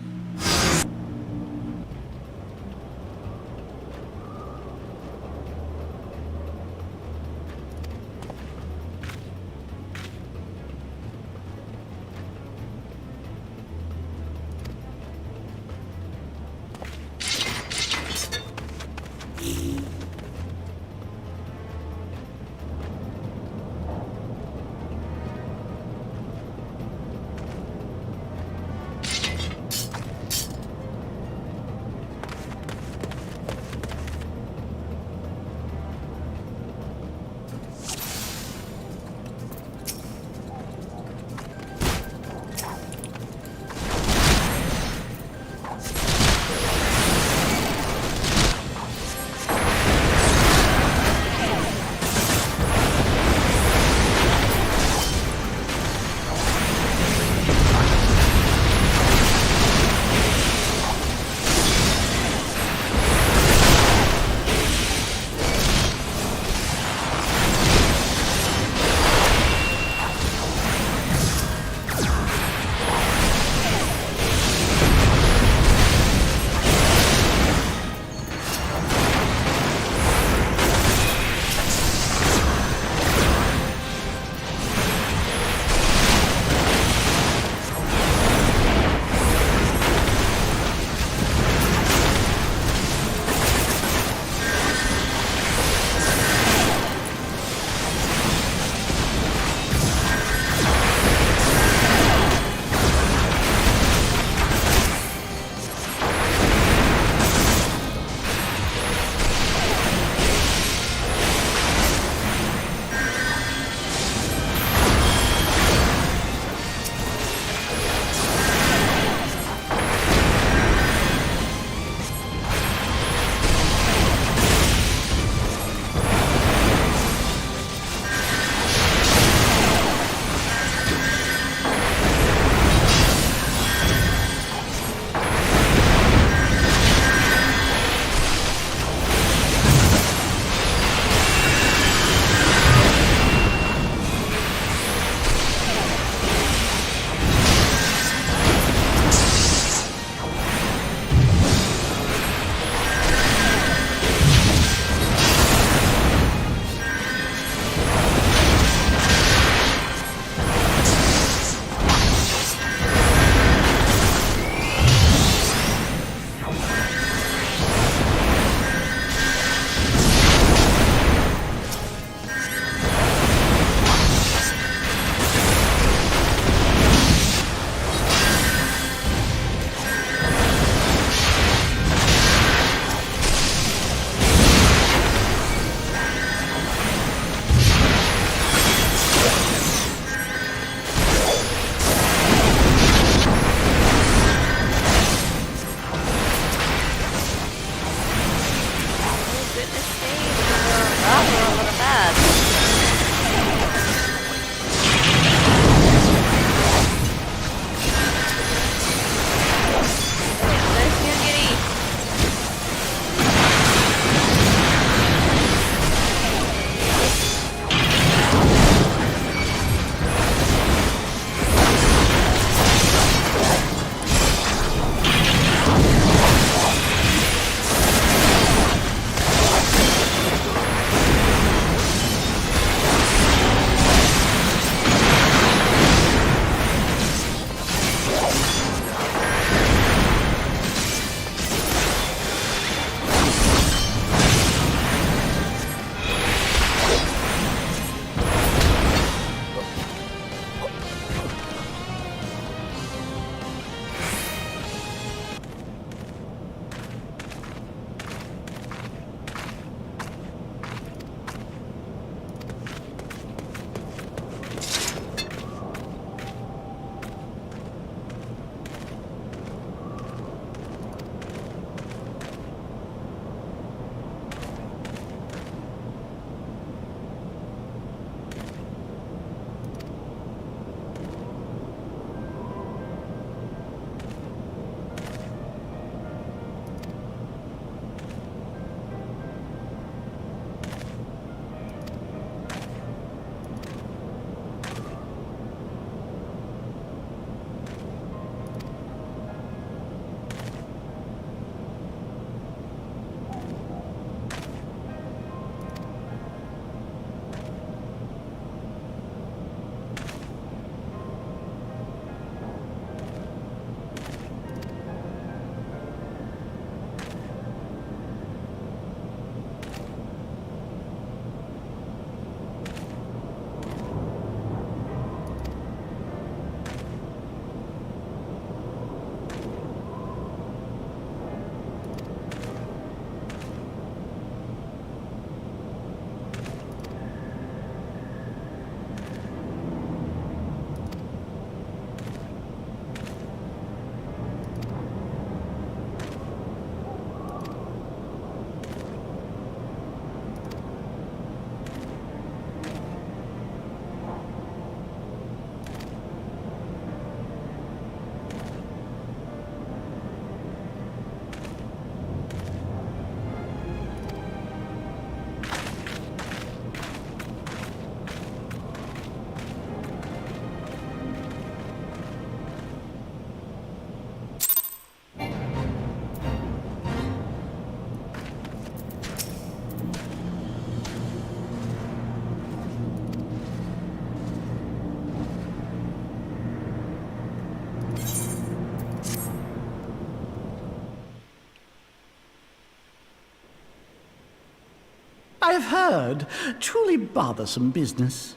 I've heard. Truly bothersome business.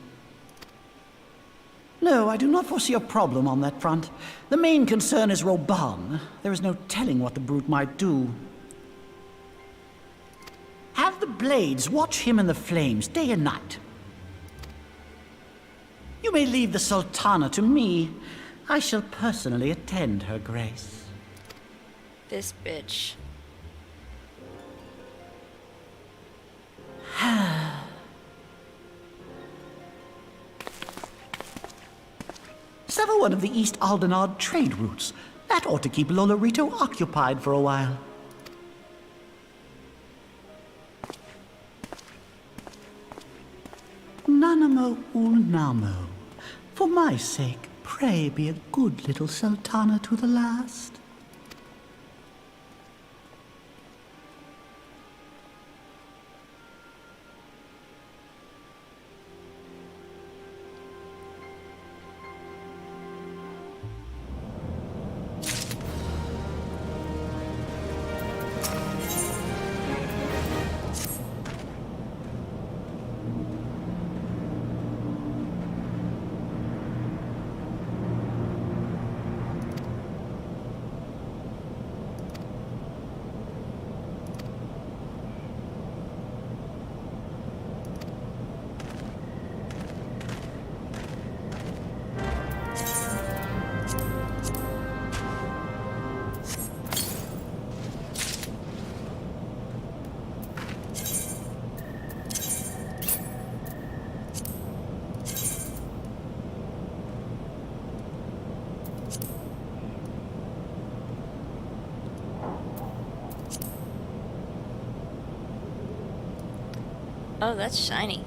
No, I do not foresee a problem on that front. The main concern is Roban. There is no telling what the brute might do. Have the blades watch him in the flames day and night. You may leave the Sultana to me. I shall personally attend her grace. This bitch. Sever one of the East Aldenard trade routes. That ought to keep Lolorito occupied for a while. Nanamo Ulnamo. For my sake, pray be a good little Sultana to the last. Oh, that's shiny.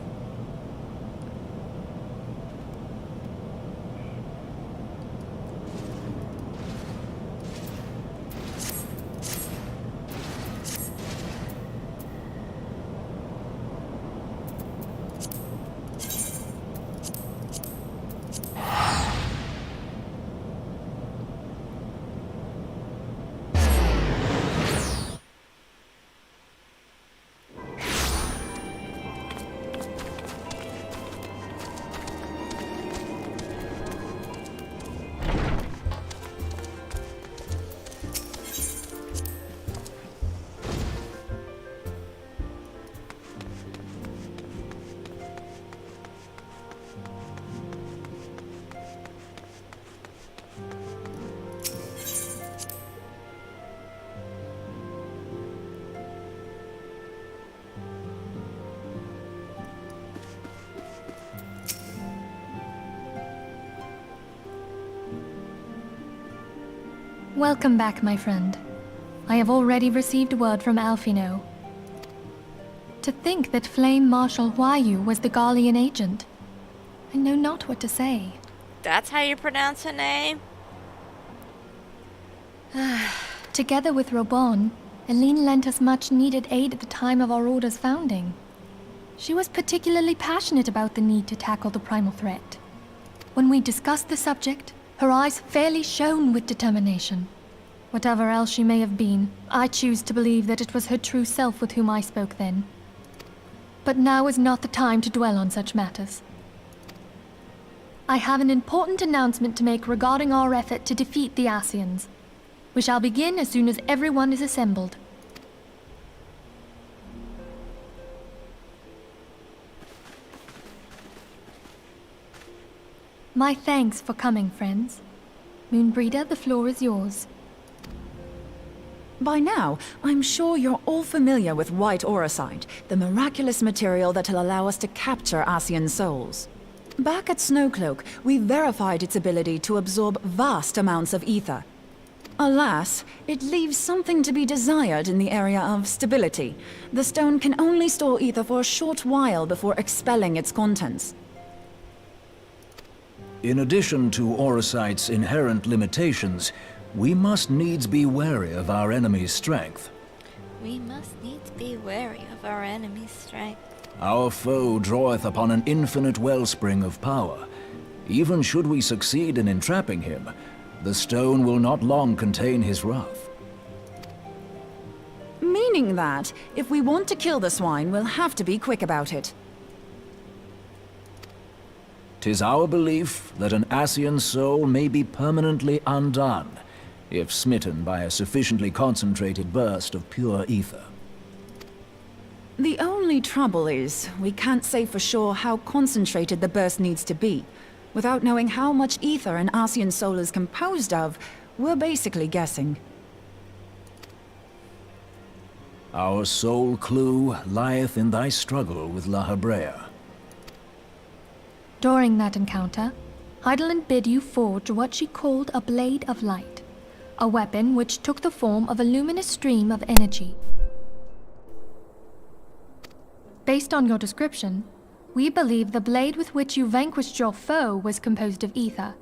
Welcome back, my friend. I have already received word from Alfino. To think that Flame Marshal Huayu was the Garlean agent. I know not what to say. That's how you pronounce her name? Together with Robon, Eileen lent us much needed aid at the time of our Order's founding. She was particularly passionate about the need to tackle the primal threat. When we discussed the subject, her eyes fairly shone with determination. Whatever else she may have been, I choose to believe that it was her true self with whom I spoke then. But now is not the time to dwell on such matters. I have an important announcement to make regarding our effort to defeat the Ascians. We shall begin as soon as everyone is assembled. My thanks for coming, friends. Moonbreeder, the floor is yours. By now, I'm sure you're all familiar with white auracite, the miraculous material that'll allow us to capture Ascian souls. Back at Snowcloak, we verified its ability to absorb vast amounts of ether. Alas, it leaves something to be desired in the area of stability. The stone can only store ether for a short while before expelling its contents. In addition to auracite's inherent limitations, we must needs be wary of our enemy's strength. We must needs be wary of our enemy's strength. Our foe draweth upon an infinite wellspring of power. Even should we succeed in entrapping him, the stone will not long contain his wrath. Meaning that, if we want to kill the swine, we'll have to be quick about it. 'Tis our belief that an Ascian soul may be permanently undone, if smitten by a sufficiently concentrated burst of pure ether. The only trouble is, we can't say for sure how concentrated the burst needs to be. Without knowing how much ether an Ascian soul is composed of, we're basically guessing. Our sole clue lieth in thy struggle with La Hebrea. During that encounter, Heidelin bid you forge what she called a Blade of Light, a weapon which took the form of a luminous stream of energy. Based on your description, we believe the blade with which you vanquished your foe was composed of ether.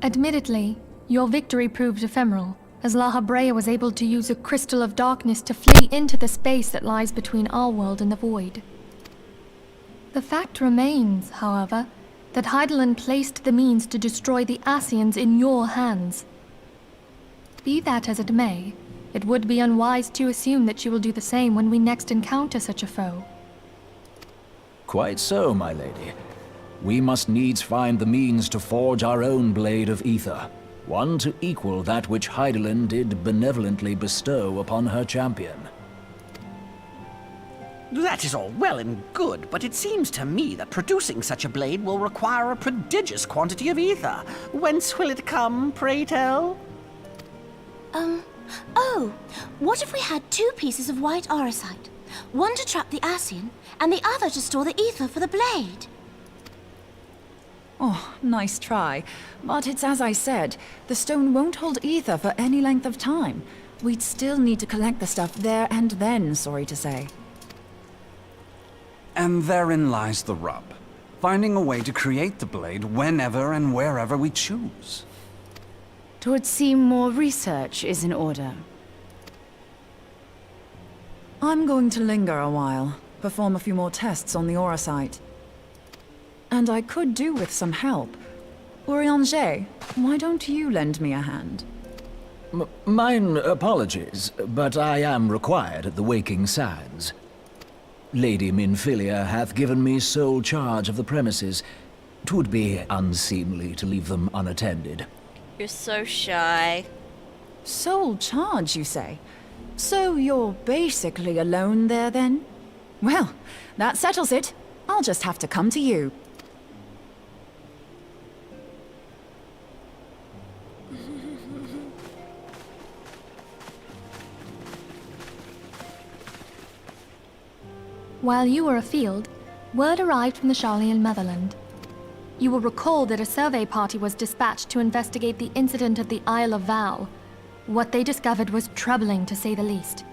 Admittedly, your victory proved ephemeral, as La Hebrea was able to use a crystal of darkness to flee into the space that lies between our world and the void. The fact remains, however, that Heidelin placed the means to destroy the Ascians in your hands. Be that as it may, it would be unwise to assume that she will do the same when we next encounter such a foe. Quite so, my lady. We must needs find the means to forge our own blade of ether, one to equal that which Heidelin did benevolently bestow upon her champion. That is all well and good, but it seems to me that producing such a blade will require a prodigious quantity of ether. Whence will it come, pray tell? Oh, what if we had 2 pieces of white orosite? One to trap the Ascian, and the other to store the ether for the blade. Oh, nice try. But it's as I said, the stone won't hold ether for any length of time. We'd still need to collect the stuff there and then, sorry to say. And therein lies the rub. Finding a way to create the blade whenever and wherever we choose. 'Twould seem more research is in order. I'm going to linger a while, perform a few more tests on the orosite. And I could do with some help. Urianger, why don't you lend me a hand? Mine apologies, but I am required at the Waking Sands. Lady Minfilia hath given me sole charge of the premises. 'Twould be unseemly to leave them unattended. You're so shy. Sole charge, you say? So you're basically alone there, then? Well, that settles it. I'll just have to come to you. While you were afield, word arrived from the Sharlayan motherland. You will recall that a survey party was dispatched to investigate the incident at the Isle of Val. What they discovered was troubling, to say the least.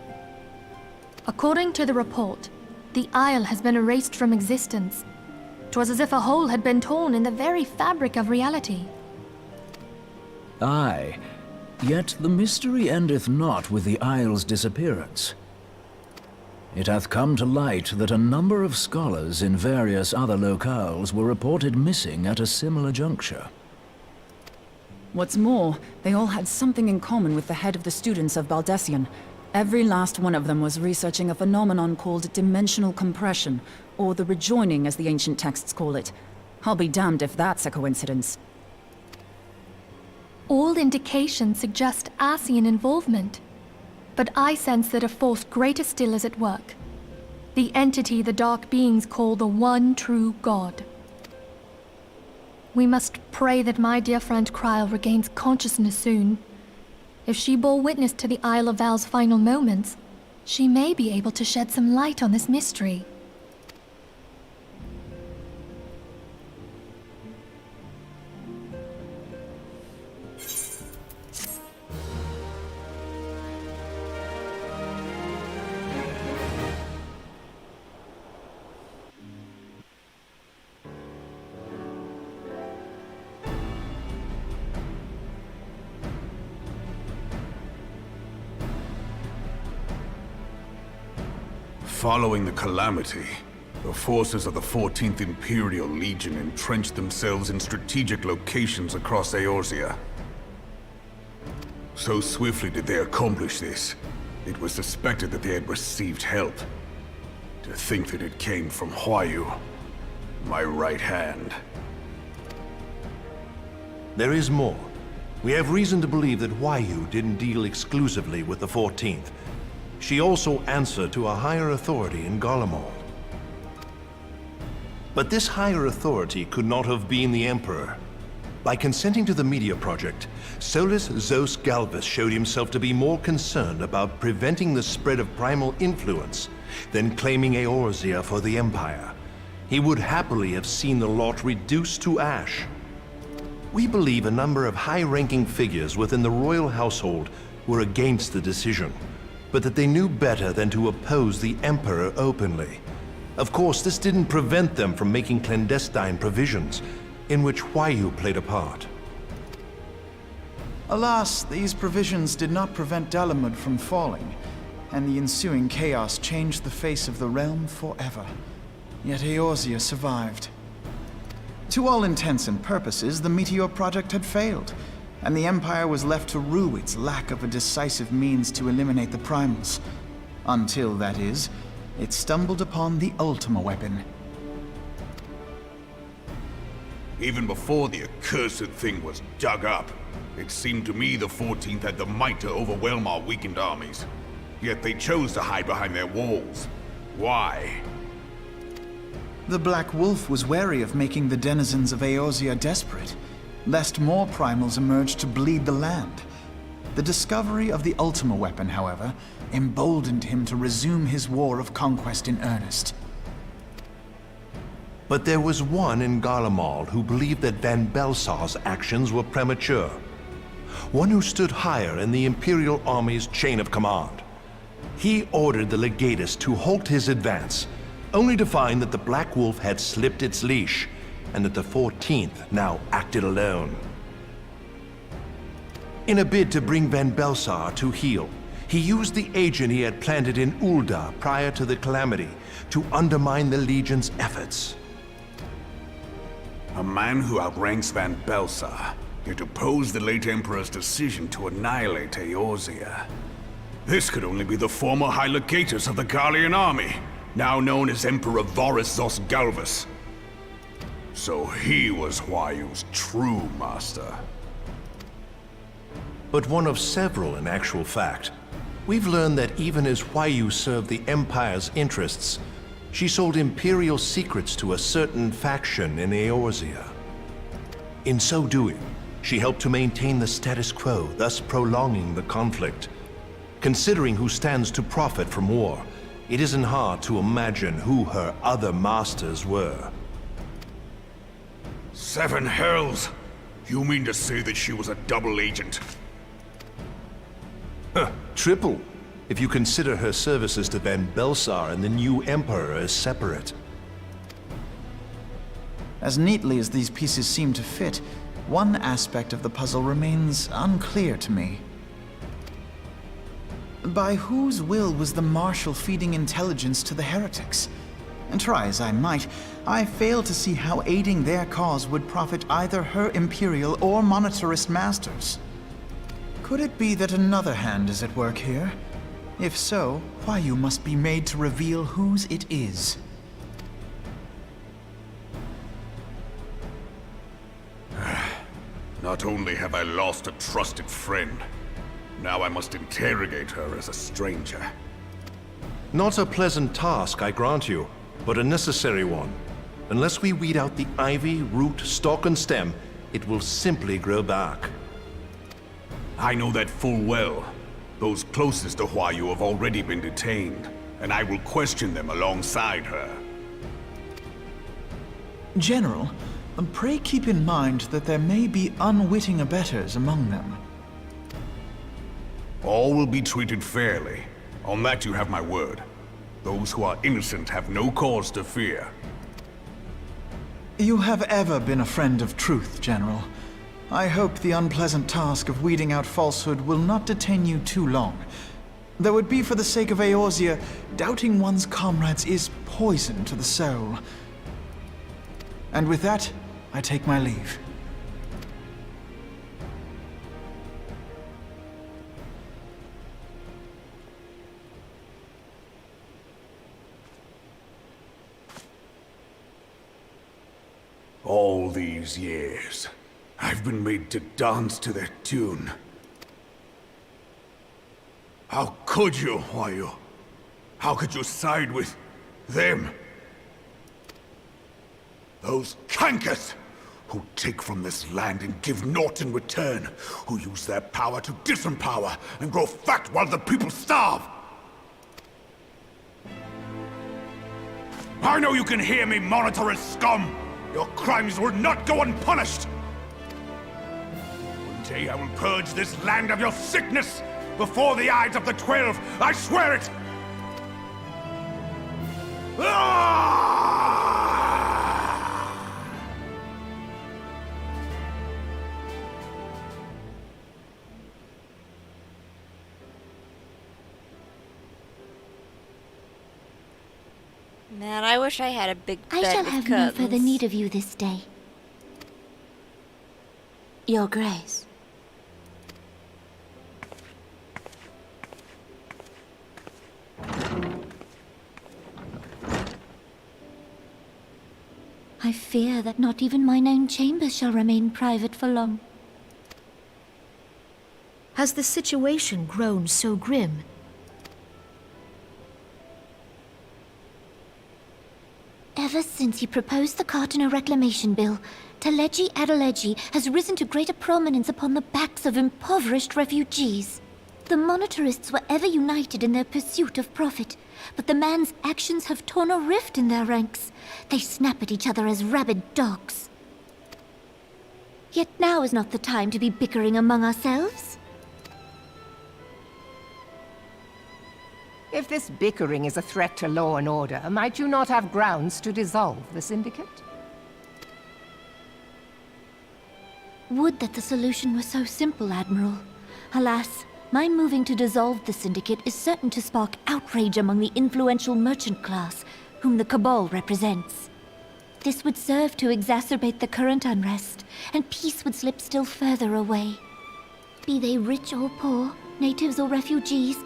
According to the report, the isle has been erased from existence. 'Twas as if a hole had been torn in the very fabric of reality. Aye, yet the mystery endeth not with the isle's disappearance. It hath come to light that a number of scholars in various other locales were reported missing at a similar juncture. What's more, they all had something in common with the head of the students of Baldessian. Every last one of them was researching a phenomenon called dimensional compression, or the rejoining as the ancient texts call it. I'll be damned if that's a coincidence. All indications suggest Ascian involvement. But I sense that a force greater still is at work. The entity the Dark Beings call the One True God. We must pray that my dear friend Kryl regains consciousness soon. If she bore witness to the Isle of Val's final moments, she may be able to shed some light on this mystery. Following the calamity, the forces of the 14th Imperial Legion entrenched themselves in strategic locations across Eorzea. So swiftly did they accomplish this, It was suspected that they had received help. To think that it came from Huayu, my right hand. There is more. We have reason to believe that Huayu didn't deal exclusively with the 14th. She also answered to a higher authority in Garlemald. But this higher authority could not have been the Emperor. By consenting to the Meteor Project, Solus Zos Galvus showed himself to be more concerned about preventing the spread of primal influence than claiming Eorzea for the Empire. He would happily have seen the lot reduced to ash. We believe a number of high-ranking figures within the royal household were against the decision, but that they knew better than to oppose the Emperor openly. Of course, this didn't prevent them from making clandestine provisions, in which Huayu played a part. Alas, these provisions did not prevent Dalamud from falling, and the ensuing chaos changed the face of the realm forever. Yet Eorzea survived. To all intents and purposes, the Meteor Project had failed, and the Empire was left to rue its lack of a decisive means to eliminate the primals. Until, that is, it stumbled upon the Ultima weapon. Even before the accursed thing was dug up, it seemed to me the 14th had the might to overwhelm our weakened armies. Yet they chose to hide behind their walls. Why? The Black Wolf was wary of making the denizens of Eorzea desperate, lest more primals emerge to bleed the land. The discovery of the Ultima weapon, however, emboldened him to resume his war of conquest in earnest. But there was one in Garlemald who believed that Van Belsar's actions were premature. One who stood higher in the Imperial Army's chain of command. He ordered the Legatus to halt his advance, only to find that the Black Wolf had slipped its leash, and that the 14th now acted alone. In a bid to bring Van Belsar to heel, he used the agent he had planted in Ul'dah prior to the Calamity to undermine the Legion's efforts. A man who outranks Van Belsar, yet opposed the late Emperor's decision to annihilate Eorzea. This could only be the former High Legatus of the Garlean army, now known as Emperor Varus Zos Galvus. So he was Huayu's true master. But one of several in actual fact. We've learned that even as Huayu served the Empire's interests, she sold Imperial secrets to a certain faction in Eorzea. In so doing, she helped to maintain the status quo, thus prolonging the conflict. Considering who stands to profit from war, it isn't hard to imagine who her other masters were. 7 hells! You mean to say that she was a double agent? Triple, if you consider her services to Van Belsar and the new Emperor as separate. As neatly as these pieces seem to fit, one aspect of the puzzle remains unclear to me. By whose will was the Marshal feeding intelligence to the heretics? And try as I might, I fail to see how aiding their cause would profit either her Imperial or monetarist masters. Could it be that another hand is at work here? If so, Huayu must be made to reveal whose it is. Not only have I lost a trusted friend, now I must interrogate her as a stranger. Not a pleasant task, I grant you, but a necessary one. Unless we weed out the ivy, root, stalk, and stem, it will simply grow back. I know that full well. Those closest to Huayu have already been detained, and I will question them alongside her. General, pray keep in mind that there may be unwitting abettors among them. All will be treated fairly. On that you have my word. Those who are innocent have no cause to fear. You have ever been a friend of truth, General. I hope the unpleasant task of weeding out falsehood will not detain you too long. Though it be for the sake of Eorzea, doubting one's comrades is poison to the soul. And with that, I take my leave. All these years, I've been made to dance to their tune. How could you, Wayu? How could you side with them? Those cankers who take from this land and give naught in return, who use their power to disempower and grow fat while the people starve. I know you can hear me, monitorous scum! Your crimes will not go unpunished! One day I will purge this land of your sickness before the eyes of the 12, I swear it! Man, I wish I had a big bed I shall with have no further curtains. need of you this day. Your Grace. I fear that not even mine own chambers shall remain private for long. Has the situation grown so grim? Ever since he proposed the Cartiner Reclamation Bill, Teleji Adeleji has risen to greater prominence upon the backs of impoverished refugees. The monetarists were ever united in their pursuit of profit, but the man's actions have torn a rift in their ranks. They snap at each other as rabid dogs. Yet now is not the time to be bickering among ourselves. If this bickering is a threat to law and order, might you not have grounds to dissolve the Syndicate? Would that the solution were so simple, Admiral. Alas, my moving to dissolve the Syndicate is certain to spark outrage among the influential merchant class, whom the Cabal represents. This would serve to exacerbate the current unrest, and peace would slip still further away. Be they rich or poor, natives or refugees,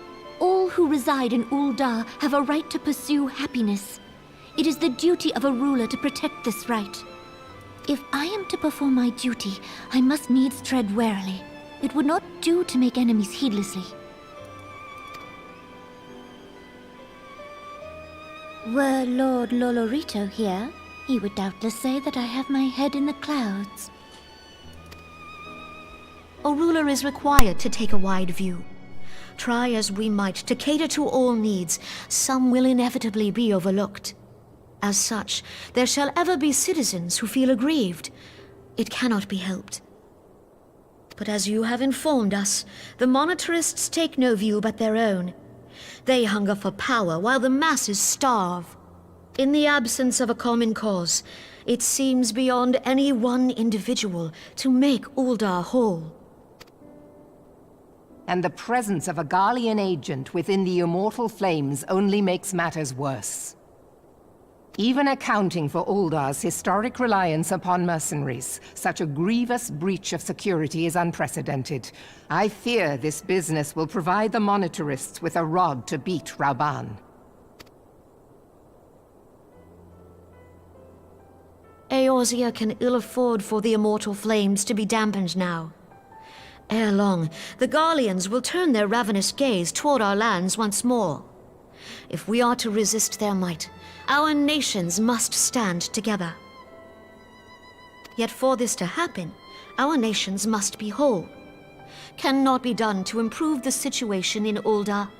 all who reside in Ul'dah have a right to pursue happiness. It is the duty of a ruler to protect this right. If I am to perform my duty, I must needs tread warily. It would not do to make enemies heedlessly. Were Lord Lolorito here, he would doubtless say that I have my head in the clouds. A ruler is required to take a wide view. Try as we might to cater to all needs, some will inevitably be overlooked. As such, there shall ever be citizens who feel aggrieved. It cannot be helped. But as you have informed us, the monetarists take no view but their own. They hunger for power while the masses starve. In the absence of a common cause, it seems beyond any one individual to make Ul'dah whole. And the presence of a Garlean agent within the Immortal Flames only makes matters worse. Even accounting for Ul'dah's historic reliance upon mercenaries, such a grievous breach of security is unprecedented. I fear this business will provide the monetarists with a rod to beat Rauban. Eorzea can ill afford for the Immortal Flames to be dampened now. Ere long, the Garleans will turn their ravenous gaze toward our lands once more. If we are to resist their might, our nations must stand together. Yet for this to happen, our nations must be whole. Cannot be done to improve the situation in Ul'dah.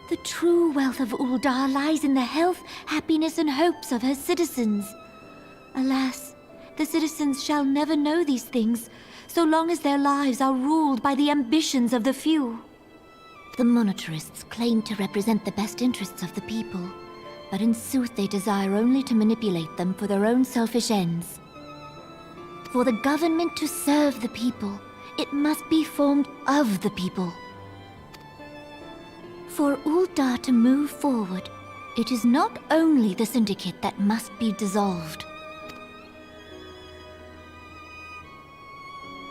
The true wealth of Ul'dah lies in the health, happiness, and hopes of her citizens. Alas, the citizens shall never know these things, so long as their lives are ruled by the ambitions of the few. The monetarists claim to represent the best interests of the people, but in sooth they desire only to manipulate them for their own selfish ends. For the government to serve the people, it must be formed of the people. For Ul'dah to move forward, it is not only the Syndicate that must be dissolved.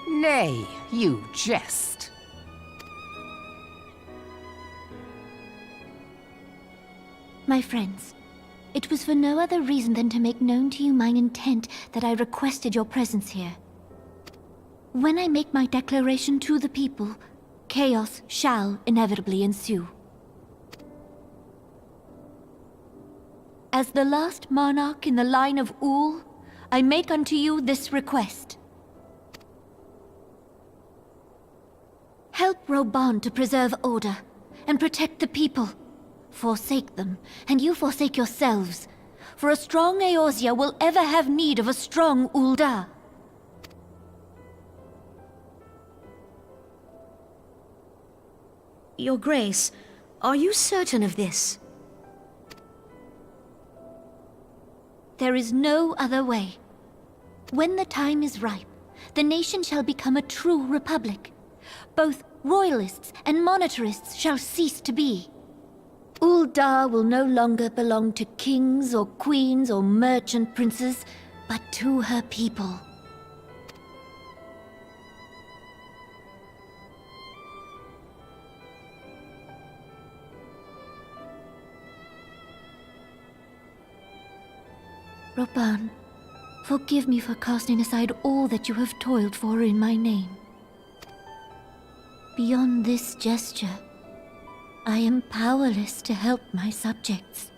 Nay, you jest. My friends, It was for no other reason than to make known to you mine intent that I requested your presence here. When I make my declaration to the people, chaos shall inevitably ensue. As the last monarch in the line of Ul, I make unto you this request. Help Roban to preserve order and protect the people. Forsake them, and you forsake yourselves. For a strong Eorzea will ever have need of a strong Ul'dah. Your Grace, are you certain of this? There is no other way. When the time is ripe, the nation shall become a true republic. Both royalists and monetarists shall cease to be. Ul'dah will no longer belong to kings or queens or merchant princes, but to her people. Roban, forgive me for casting aside all that you have toiled for in my name. Beyond this gesture, I am powerless to help my subjects.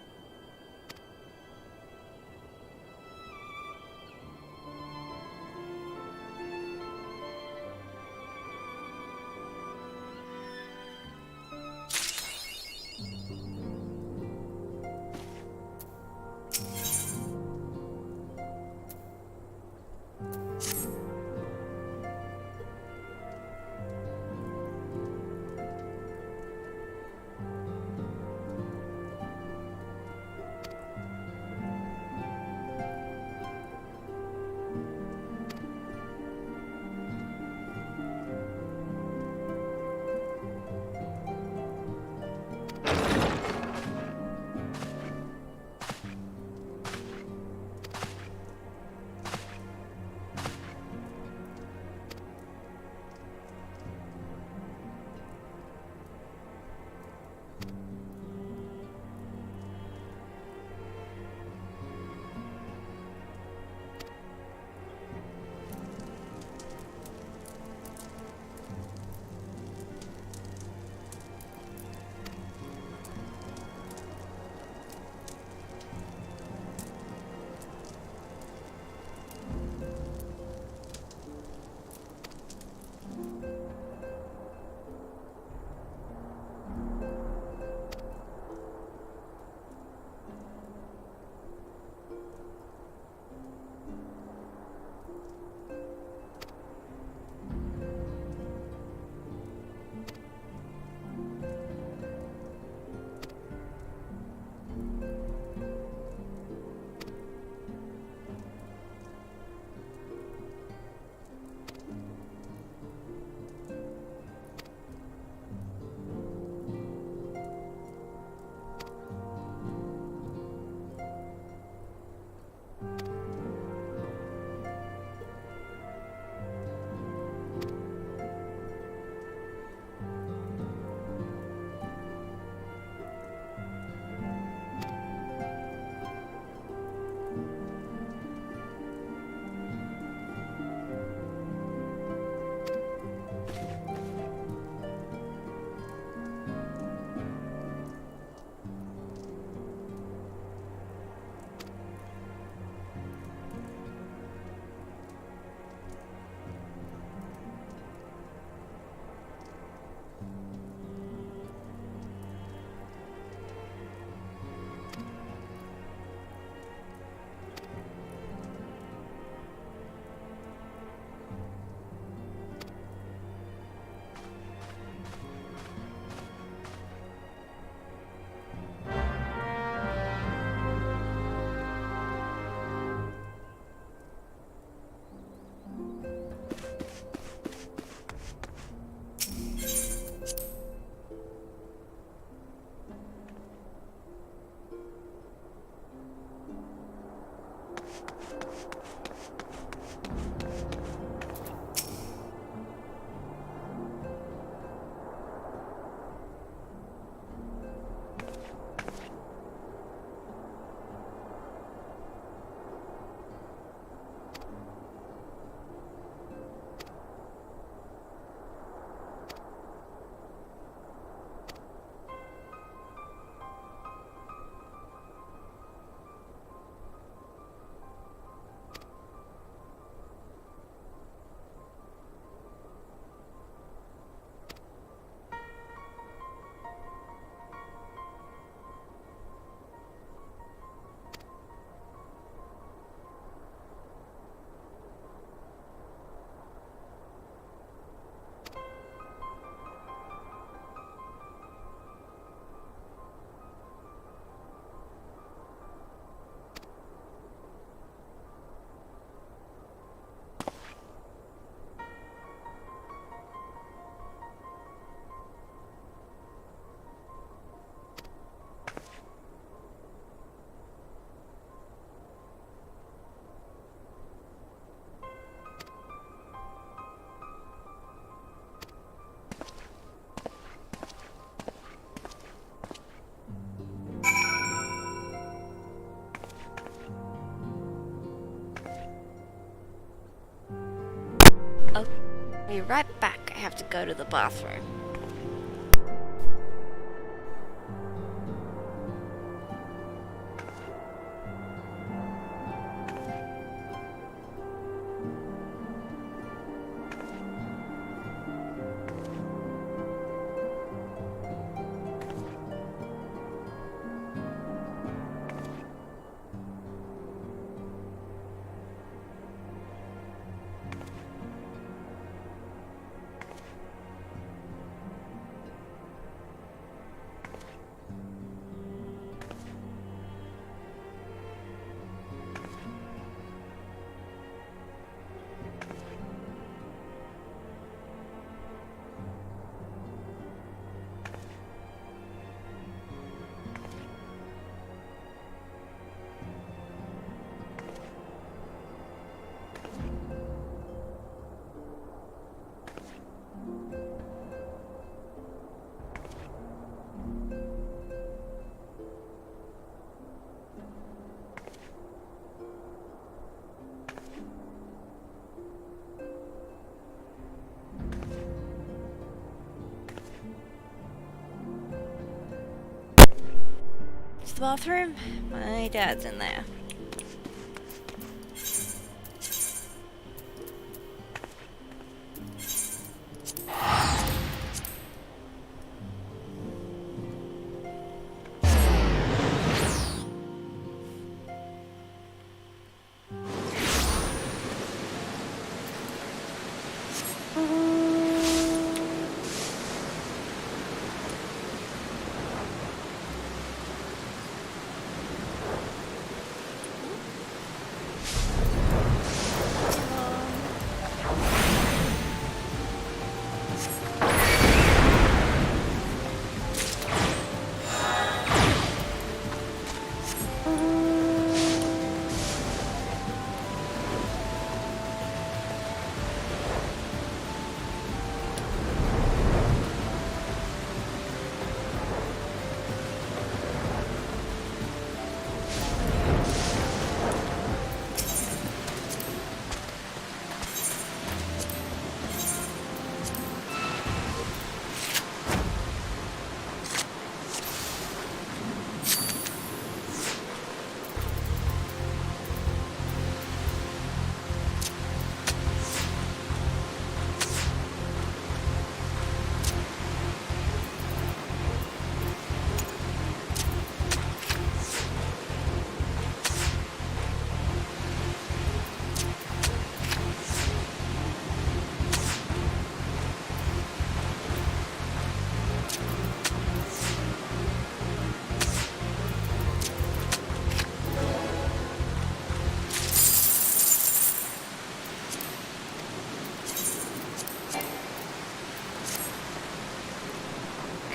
right back. I have to go to the bathroom. The bathroom? My dad's in there.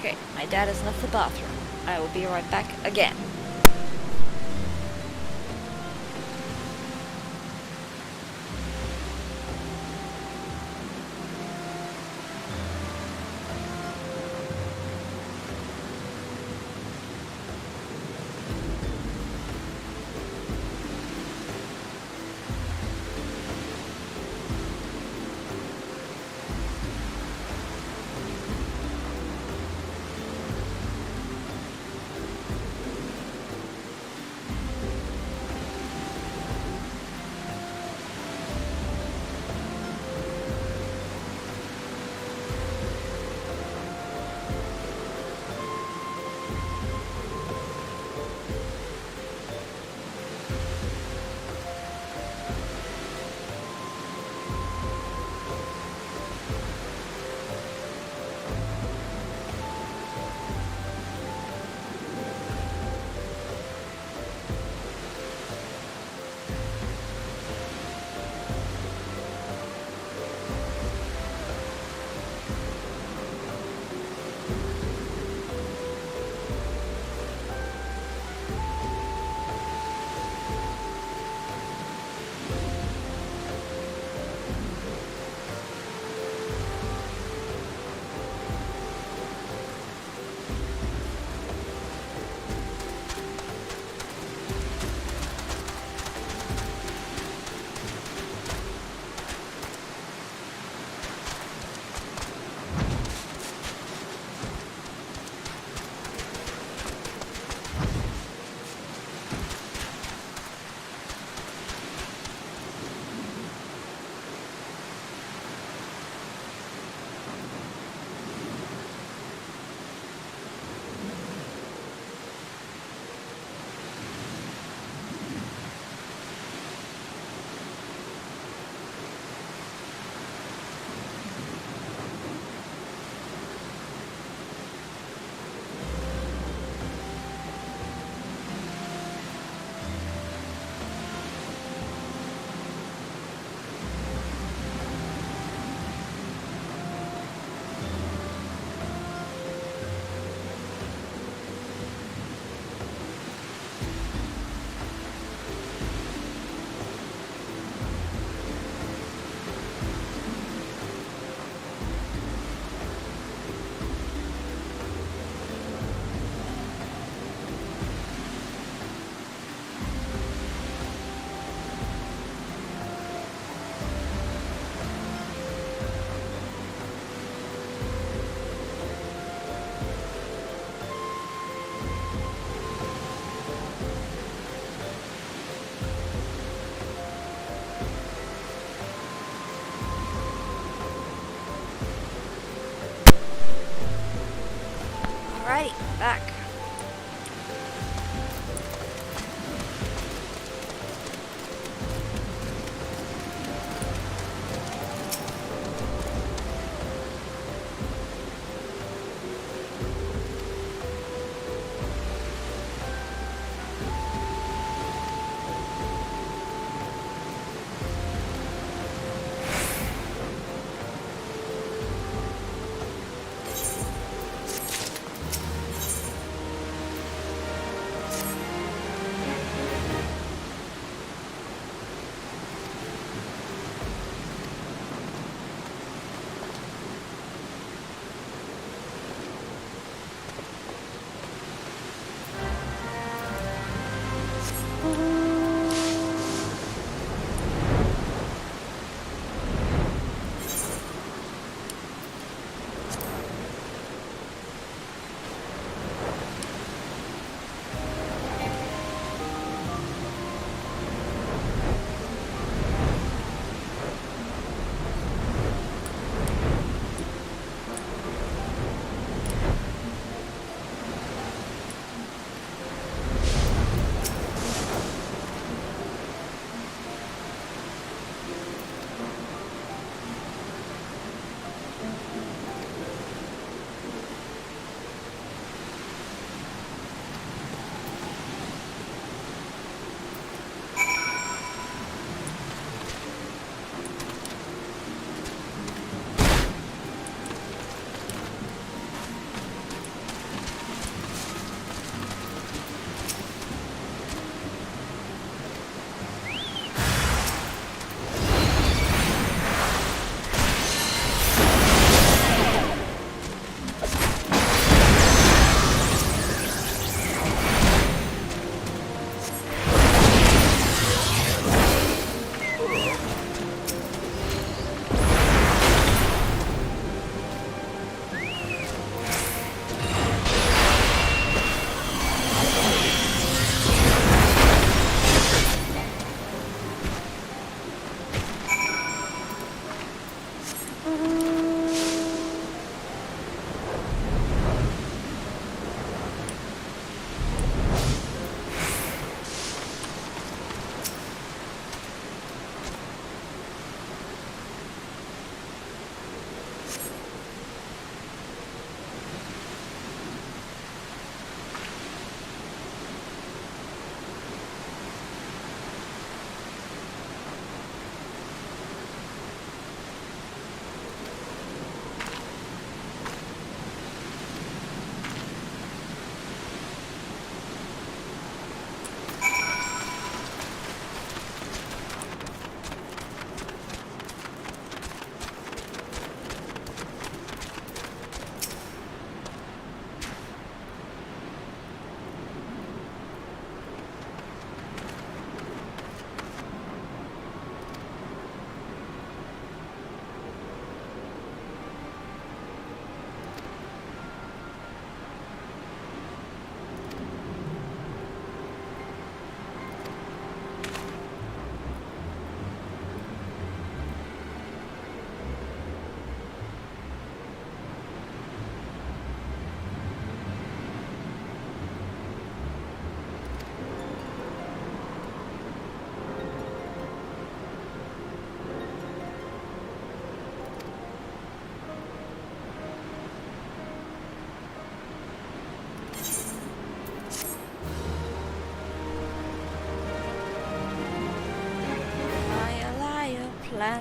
Okay, my dad has left the bathroom. I will be right back again.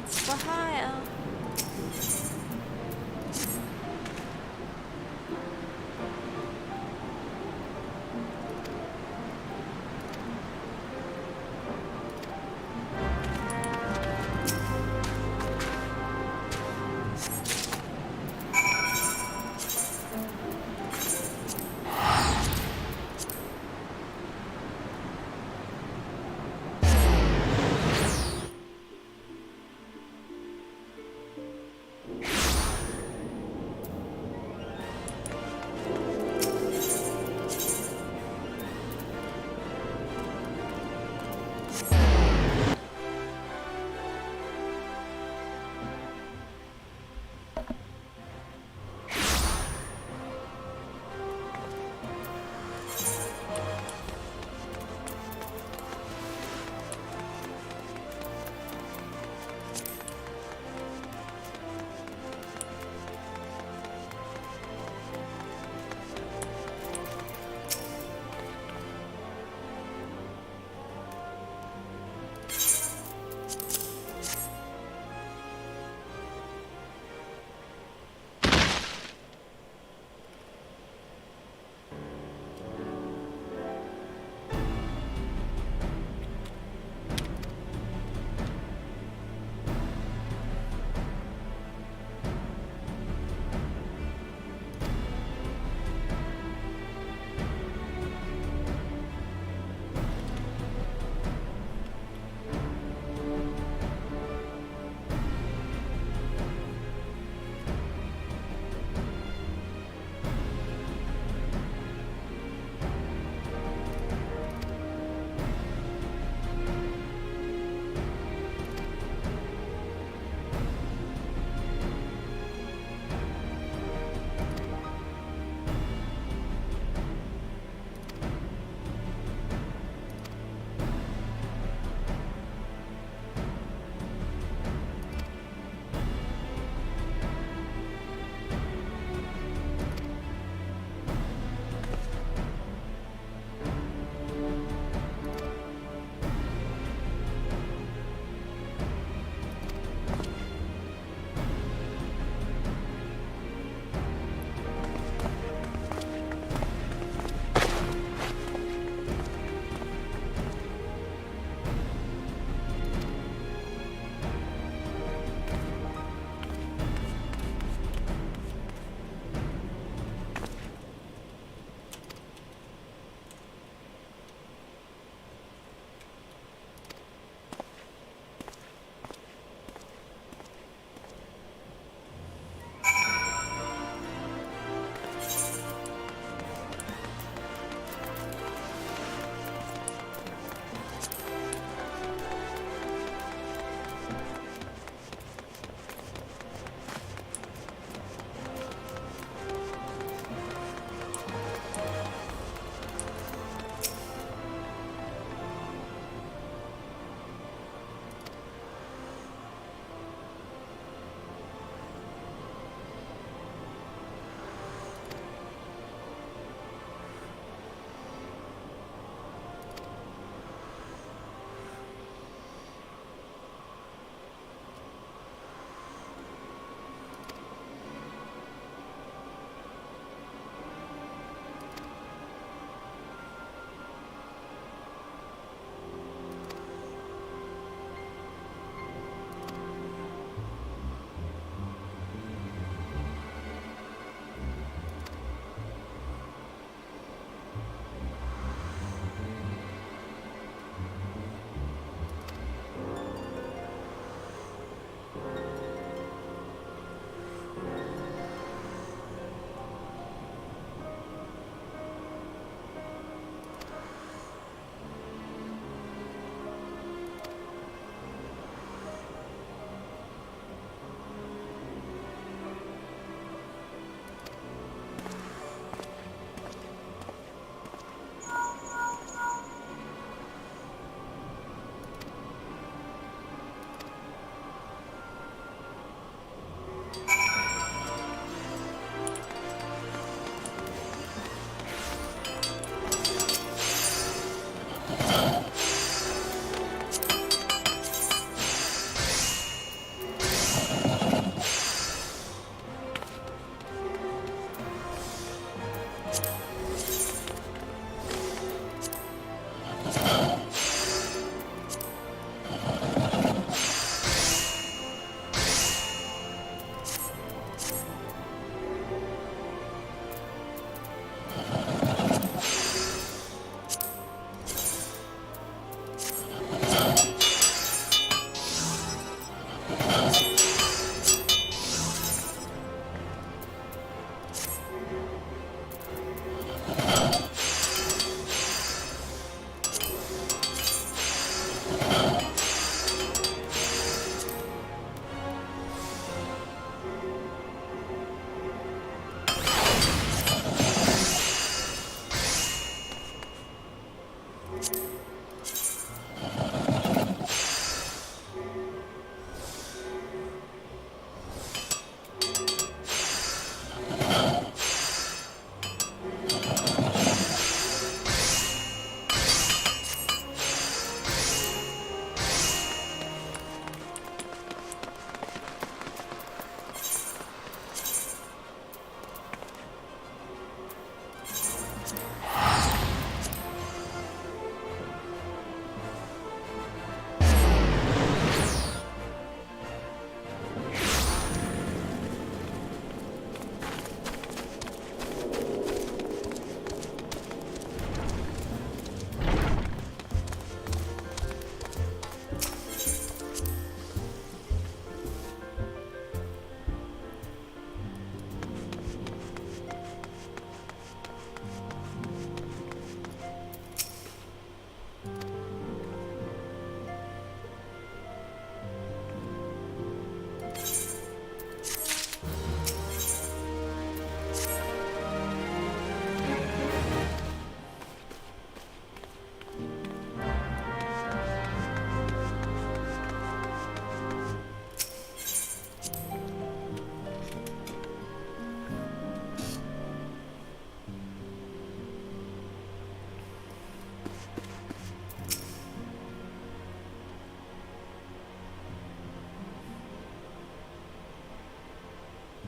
That's for hire.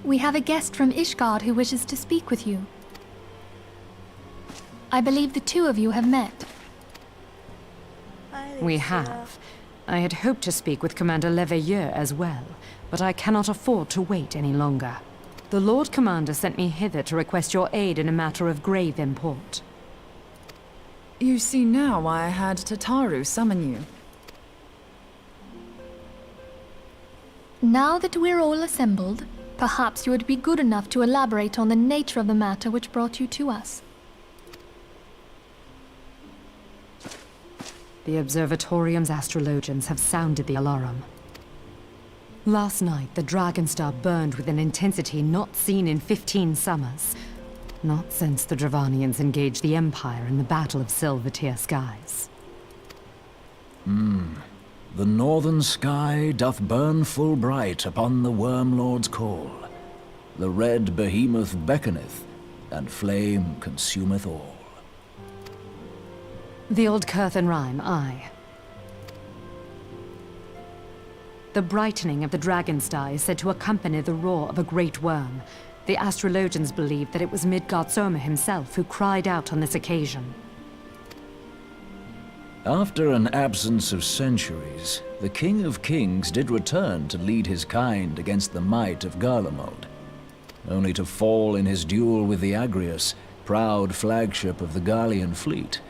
We have a guest from Ishgard who wishes to speak with you. I believe the two of you have met. We have. I had hoped to speak with Commander Leveilleur as well, but I cannot afford to wait any longer. The Lord Commander sent me hither to request your aid in a matter of grave import. You see now why I had Tataru summon you. Now that we're all assembled, perhaps you would be good enough to elaborate on the nature of the matter which brought you to us. The Observatorium's astrologians have sounded the alarm. Last night, the Dragon Star burned with an intensity not seen in 15 summers. Not since the Dravanians engaged the Empire in the Battle of Silvertear Skies. The northern sky doth burn full bright upon the Worm Lord's call. The red behemoth beckoneth, and flame consumeth all. The old Curthan rhyme, aye. The brightening of the Dragon Star is said to accompany the roar of a great worm. The astrologians believe that it was Midgard Soma himself who cried out on this occasion. After an absence of centuries, the King of Kings did return to lead his kind against the might of Garlemald, only to fall in his duel with the Agrius, proud flagship of the Garlean fleet.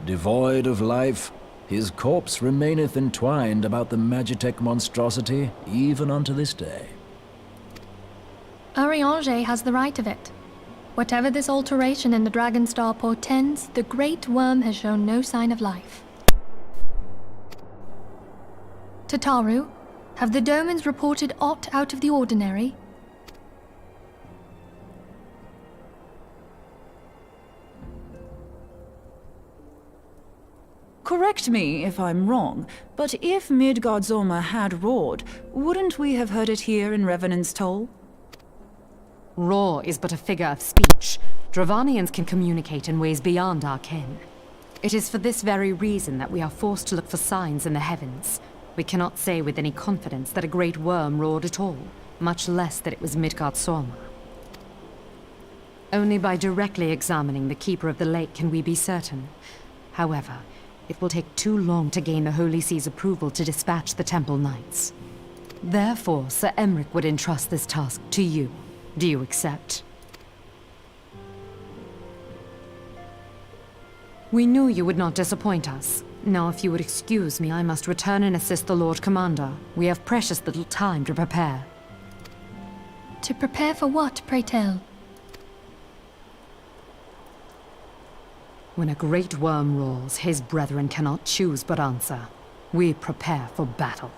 Devoid of life, his corpse remaineth entwined about the Magitech monstrosity even unto this day. Urianger has the right of it. Whatever this alteration in the Dragon Star portends, the Great Worm has shown no sign of life. Tataru, have the Domans reported aught out of the ordinary? Correct me if I'm wrong, but if Midgard Soma had roared, wouldn't we have heard it here in Revenant's Toll? Roar is but a figure of speech. Dravanians can communicate in ways beyond our ken. It is for this very reason that we are forced to look for signs in the heavens. We cannot say with any confidence that a great worm roared at all, much less that it was Midgard Soma. Only by directly examining the Keeper of the Lake can we be certain. However, It will take too long to gain the Holy See's approval to dispatch the Temple Knights. Therefore, Sir Emric would entrust this task to you. Do you accept? We knew you would not disappoint us. Now, if you would excuse me, I must return and assist the Lord Commander. We have precious little time to prepare. To prepare for what, pray tell? When a great worm roars, his brethren cannot choose but answer. We prepare for battle.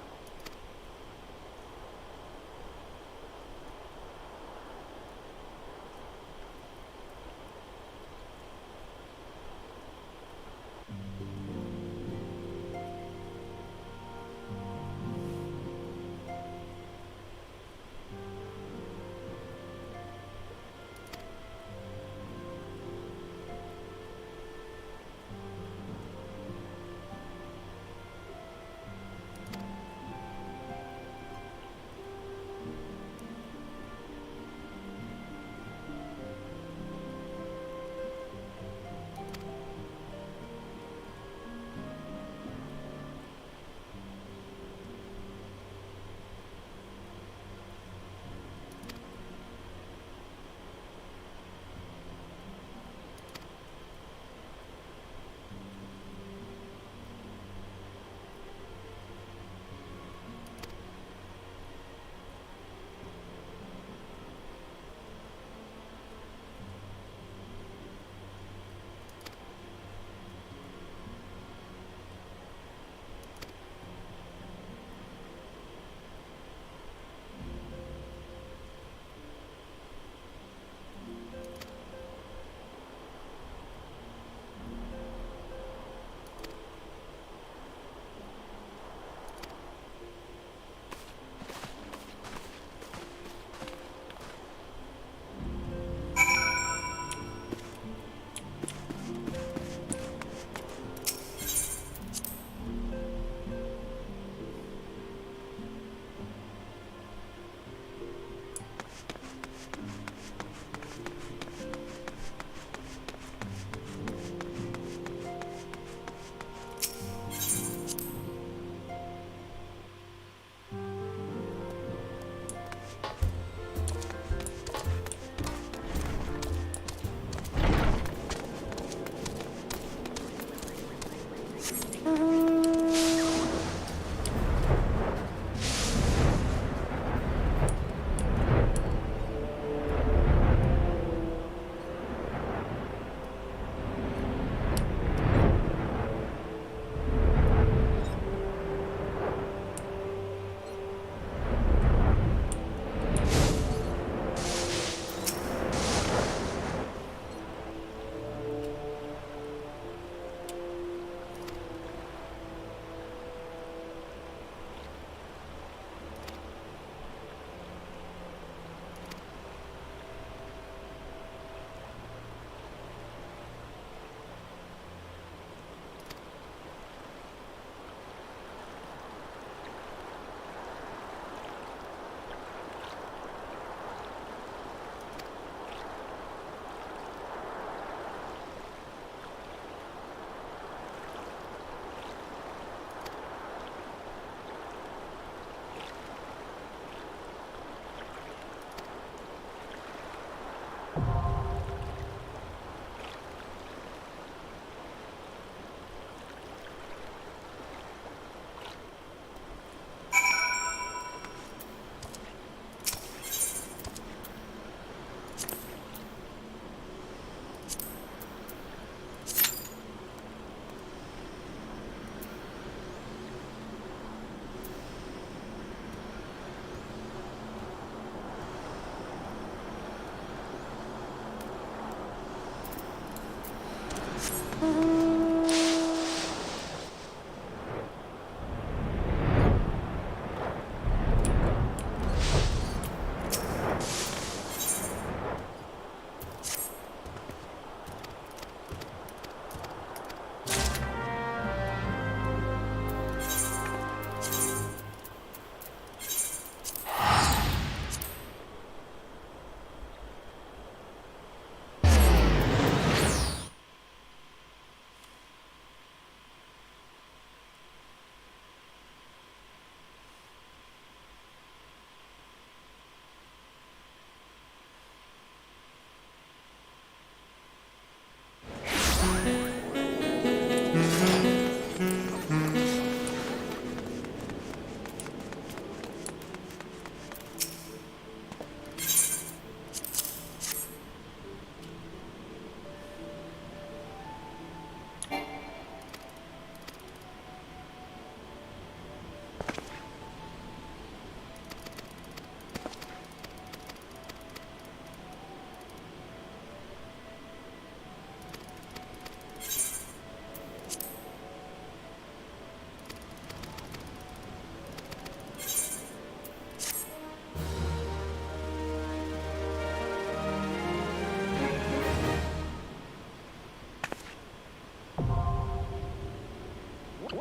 I've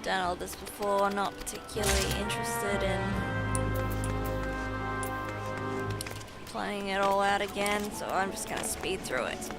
done all this before, not particularly interested in playing it all out again, so I'm just gonna speed through it.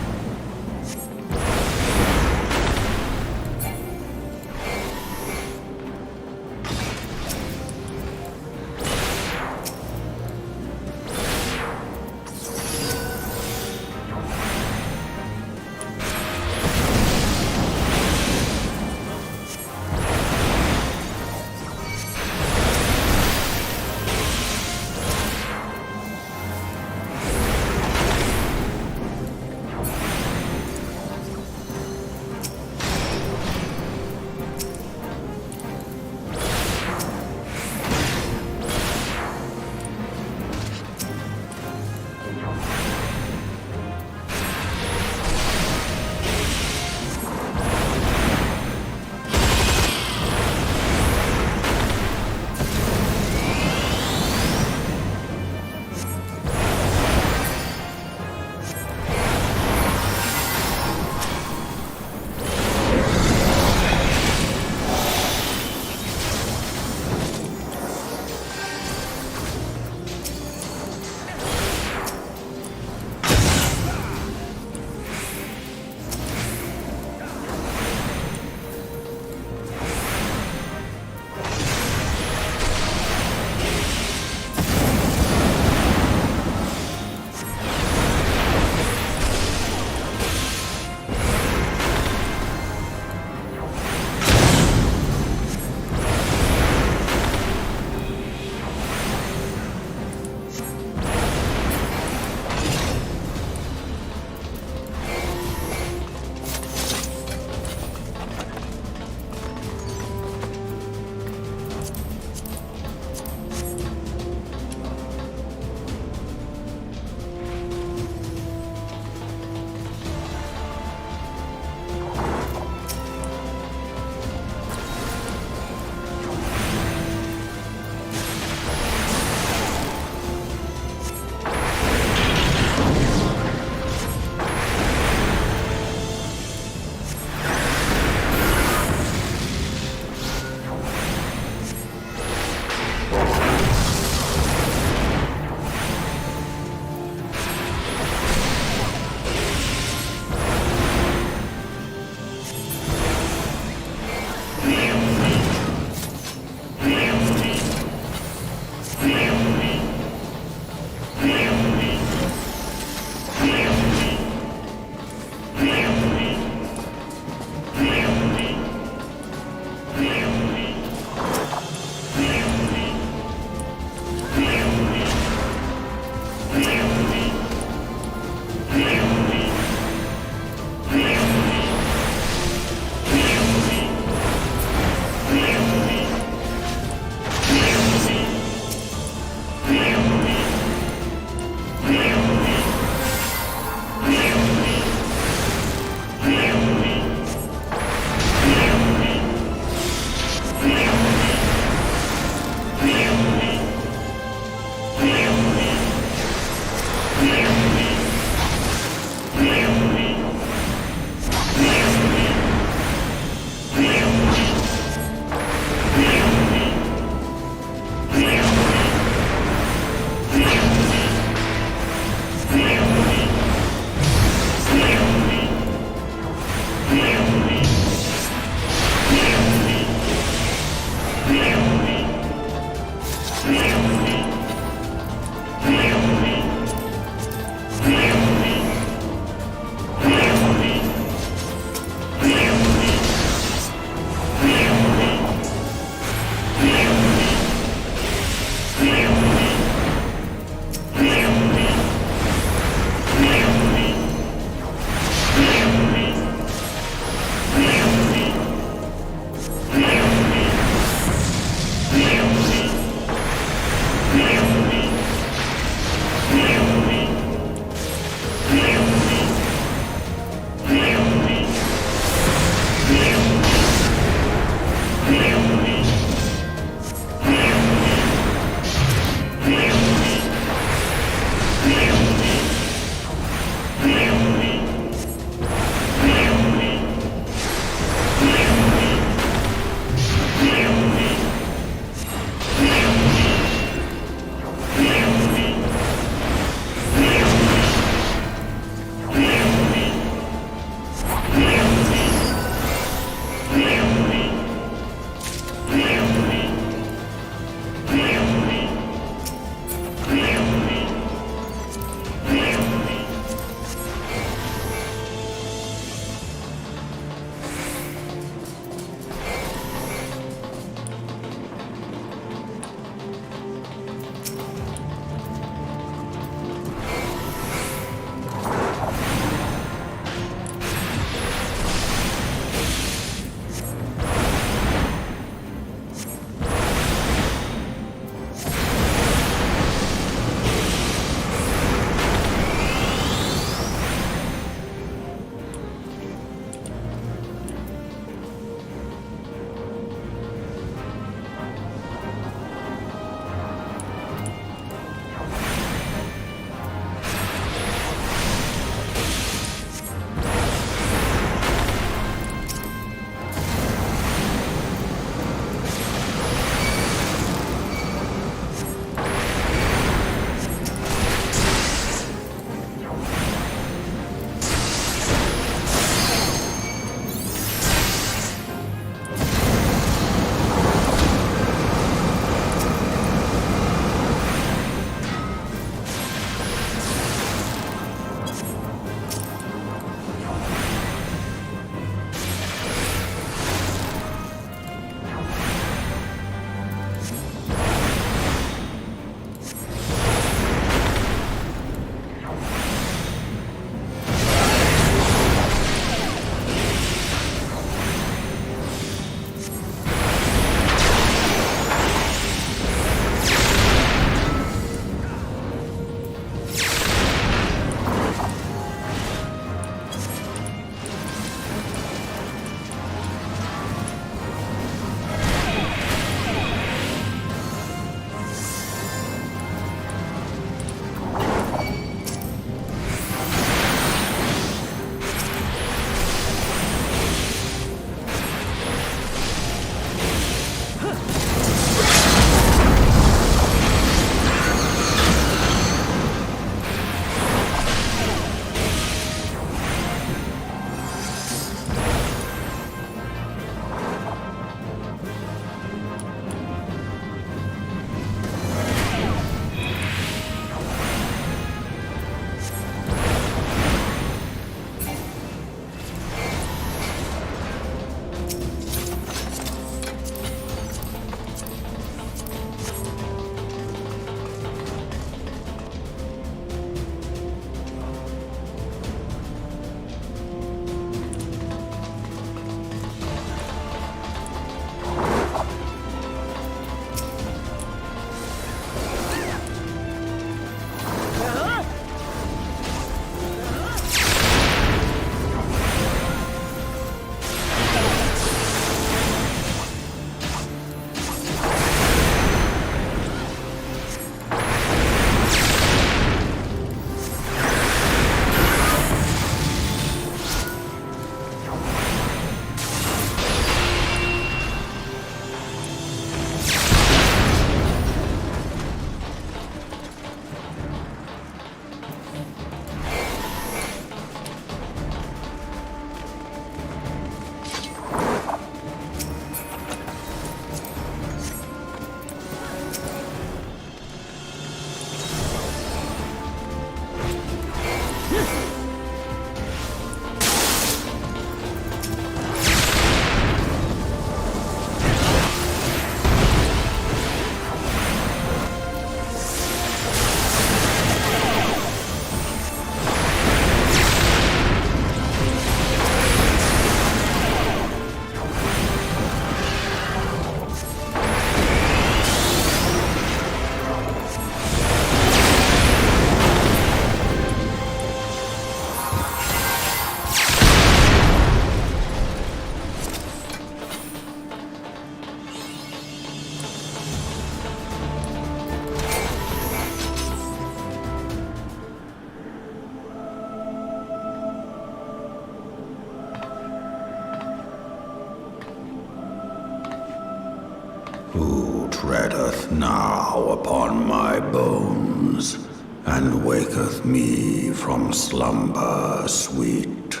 Who treadeth now upon my bones, and waketh me from slumber sweet?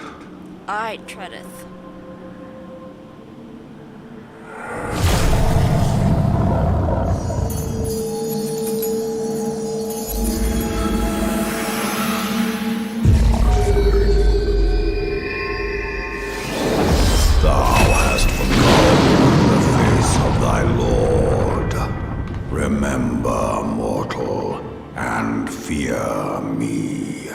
I treadeth. Thou hast forgotten the face of thy Lord. Remember, mortal, and fear me.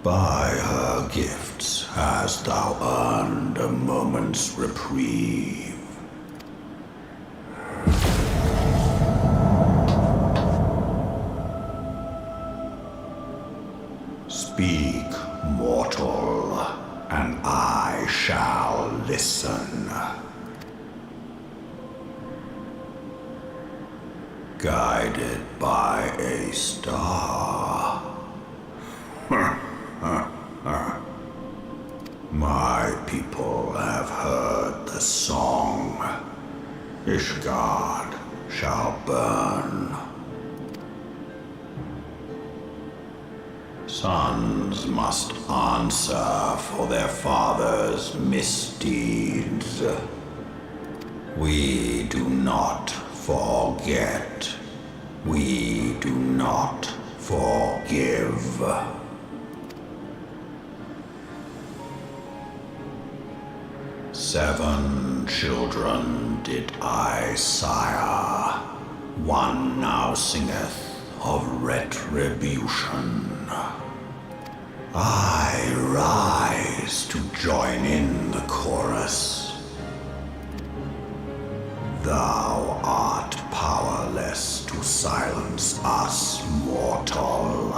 By her gifts hast thou earned a moment's reprieve. Speak, mortal, and I shall listen. Guided by a star. My people have heard the song. Ishgard shall burn. Sons must answer for their father's misdeeds. We do not forget. We do not forgive. Seven children did I sire. One now singeth of retribution. I rise to join in the chorus. Thou art powerless to silence us, mortal.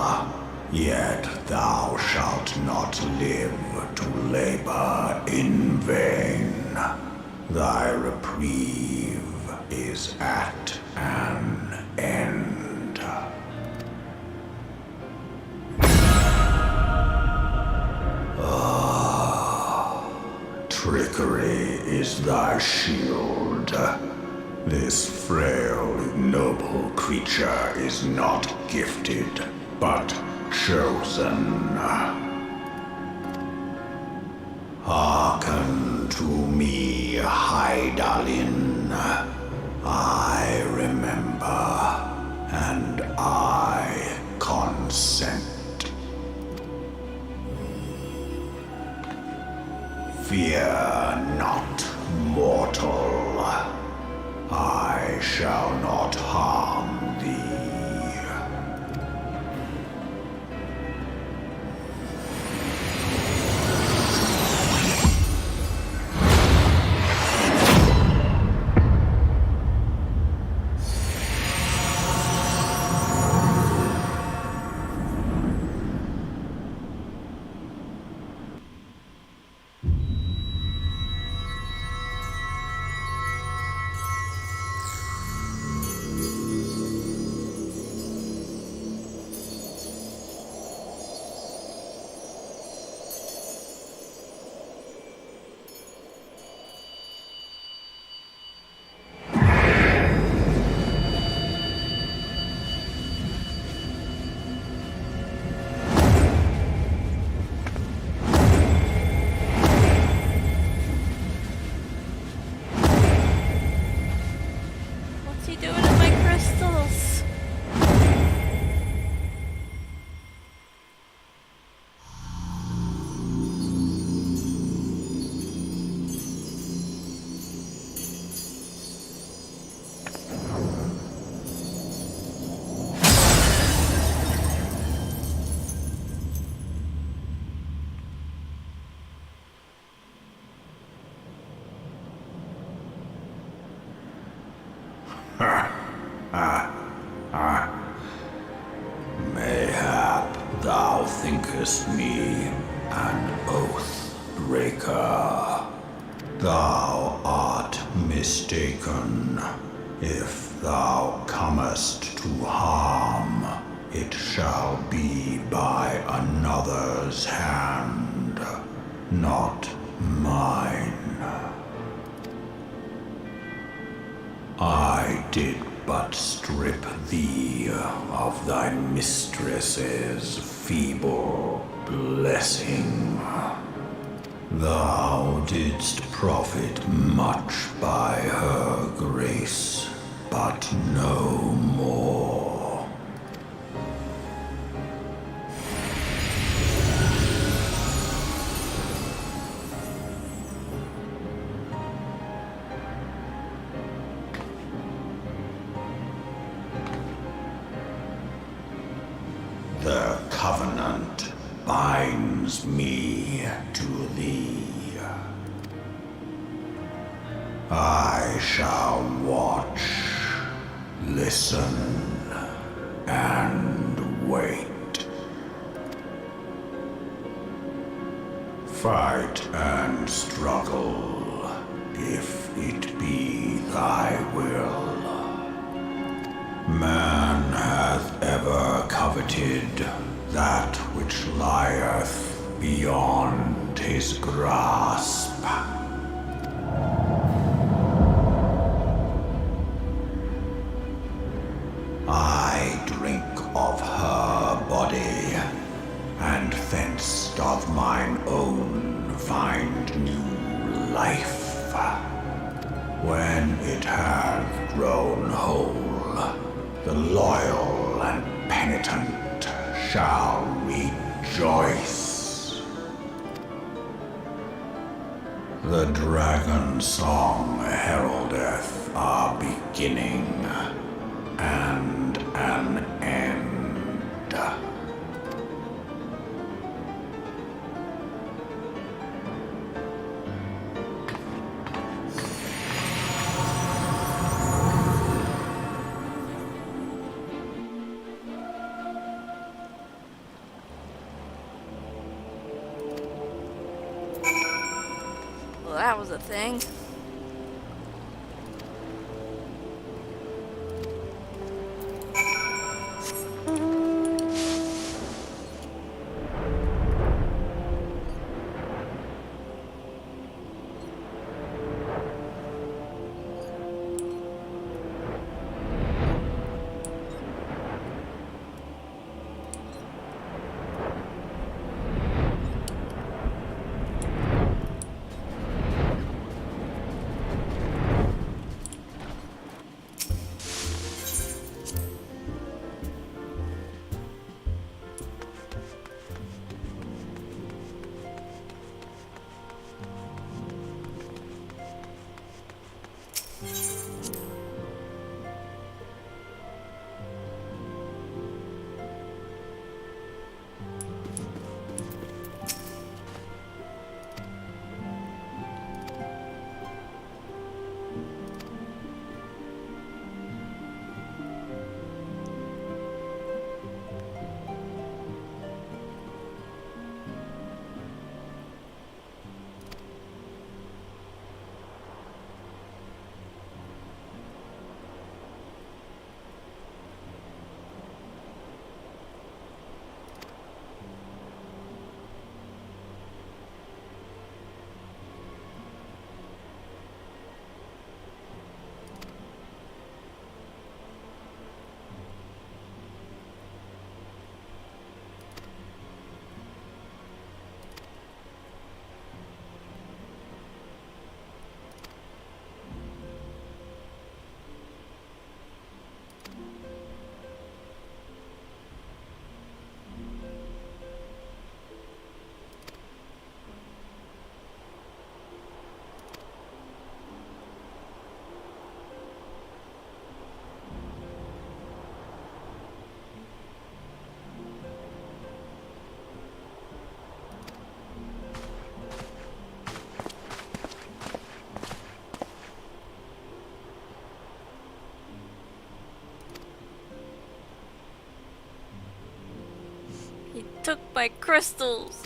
Yet thou shalt not live to labor in vain. Thy reprieve is at an end. Trickery is thy shield. This frail, ignoble creature is not gifted, but chosen. Hearken to me, Hydaelyn. I remember, and I consent. Fear not, mortal. I shall not harm thee. What's he doing in my crystals? Mayhap thou thinkest me an oath breaker. Thou art mistaken. If thou comest to harm, it shall be by another's hand, not mine. I did but strip thee of thy mistress's feeble blessing. Thou didst profit much by her grace, but no more. The covenant binds me to thee. I shall watch, listen, and wait. Fight and struggle, if it be thy will. Man hath ever coveted that which lieth beyond his grasp. I drink of her body, and thence doth mine own find new life. When it hath grown whole, the loyal and penitent shall rejoice. The dragon song heraldeth our beginning and an end. Well, that was a thing. He took my crystals.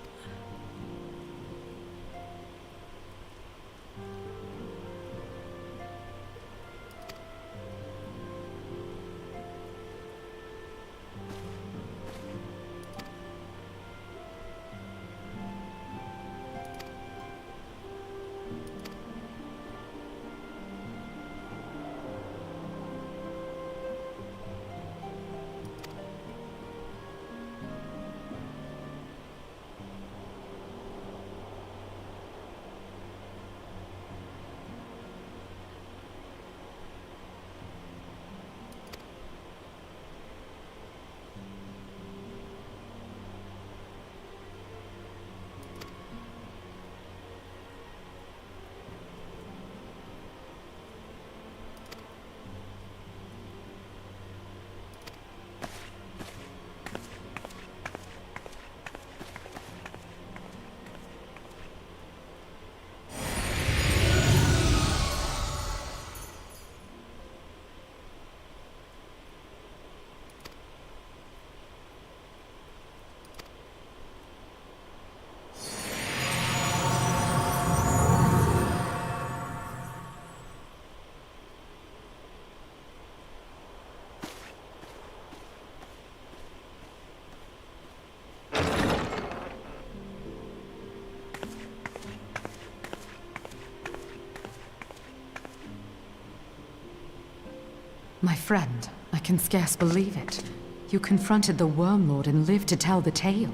My friend, I can scarce believe it. You confronted the Worm Lord and lived to tell the tale.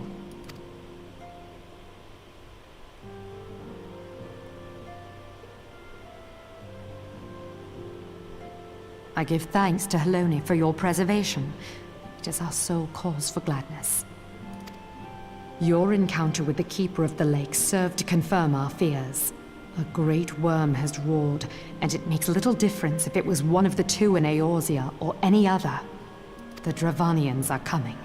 I give thanks to Helone for your preservation. It is our sole cause for gladness. Your encounter with the Keeper of the Lake served to confirm our fears. A great worm has roared, and it makes little difference if it was one of the two in Eorzea or any other. The Dravanians are coming.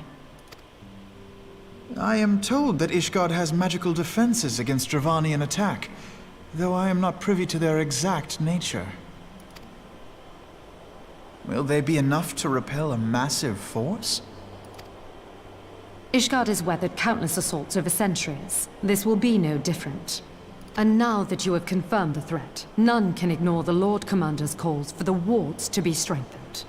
I am told that Ishgard has magical defenses against Dravanian attack, though I am not privy to their exact nature. Will they be enough to repel a massive force? Ishgard has weathered countless assaults over centuries. This will be no different. And now that you have confirmed the threat, none can ignore the Lord Commander's calls for the wards to be strengthened.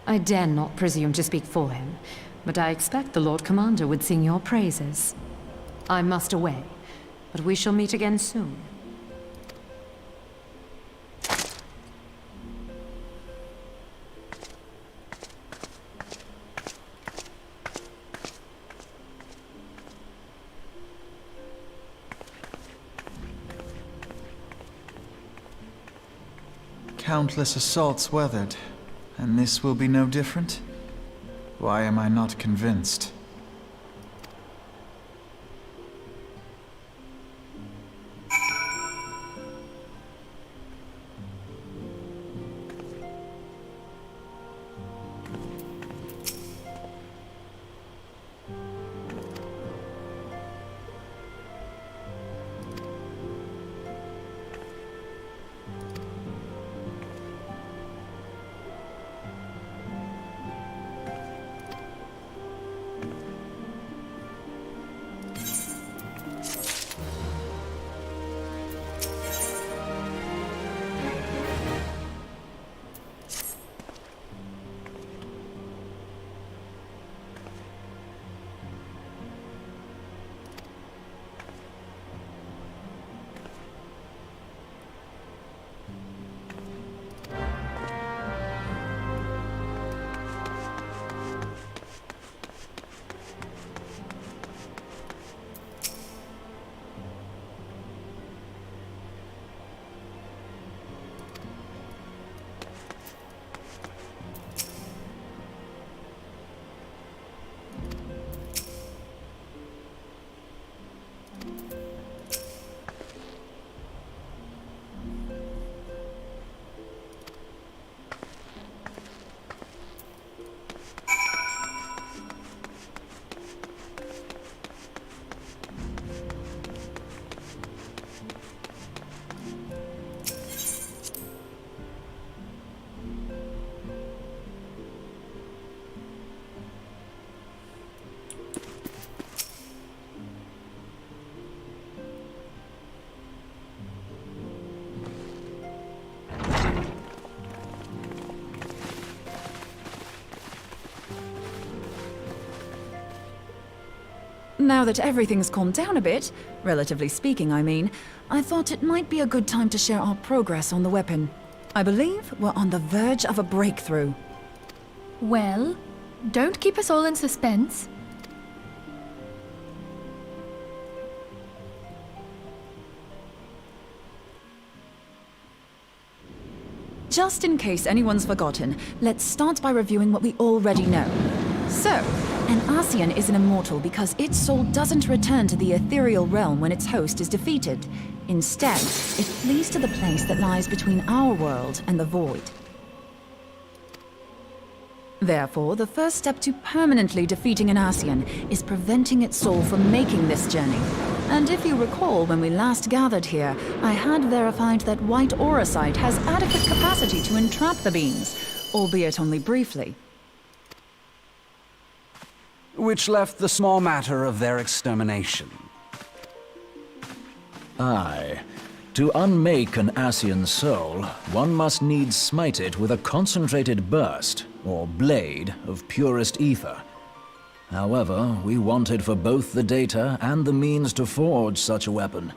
I dare not presume to speak for him, but I expect the Lord Commander would sing your praises. I must away, but we shall meet again soon. Countless assaults weathered, and this will be no different? Why am I not convinced? Now that everything's calmed down a bit, relatively speaking I mean, I thought it might be a good time to share our progress on the weapon. I believe we're on the verge of a breakthrough. Well, don't keep us all in suspense. Just in case anyone's forgotten, let's start by reviewing what we already know. So, an Ascian is an immortal because its soul doesn't return to the ethereal realm when its host is defeated. Instead, it flees to the place that lies between our world and the void. Therefore, the first step to permanently defeating an Ascian is preventing its soul from making this journey. And if you recall, when we last gathered here, I had verified that white auracite has adequate capacity to entrap the beings, albeit only briefly. Which left the small matter of their extermination. Aye. To unmake an Ascian soul, one must needs smite it with a concentrated burst, or blade, of purest ether. However, we wanted for both the data and the means to forge such a weapon.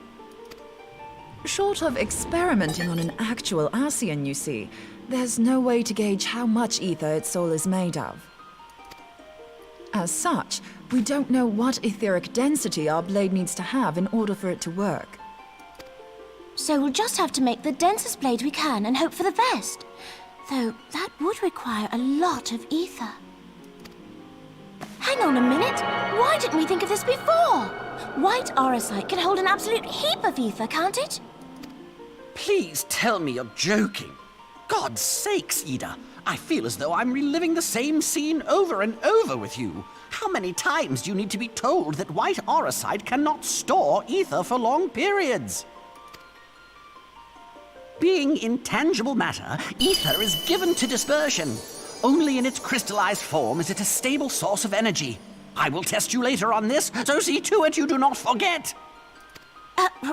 Short of experimenting on an actual Ascian, you see, there's no way to gauge how much ether its soul is made of. As such, we don't know what etheric density our blade needs to have in order for it to work. So we'll just have to make the densest blade we can and hope for the best. Though that would require a lot of ether. Hang on a minute! Why didn't we think of this before? White aurosite can hold an absolute heap of ether, can't it? Please tell me you're joking. God's sakes, Ida. I feel as though I'm reliving the same scene over and over with you. How many times do you need to be told that white aurosite cannot store ether for long periods? Being intangible matter, ether is given to dispersion. Only in its crystallized form is it a stable source of energy. I will test you later on this, so see to it you do not forget.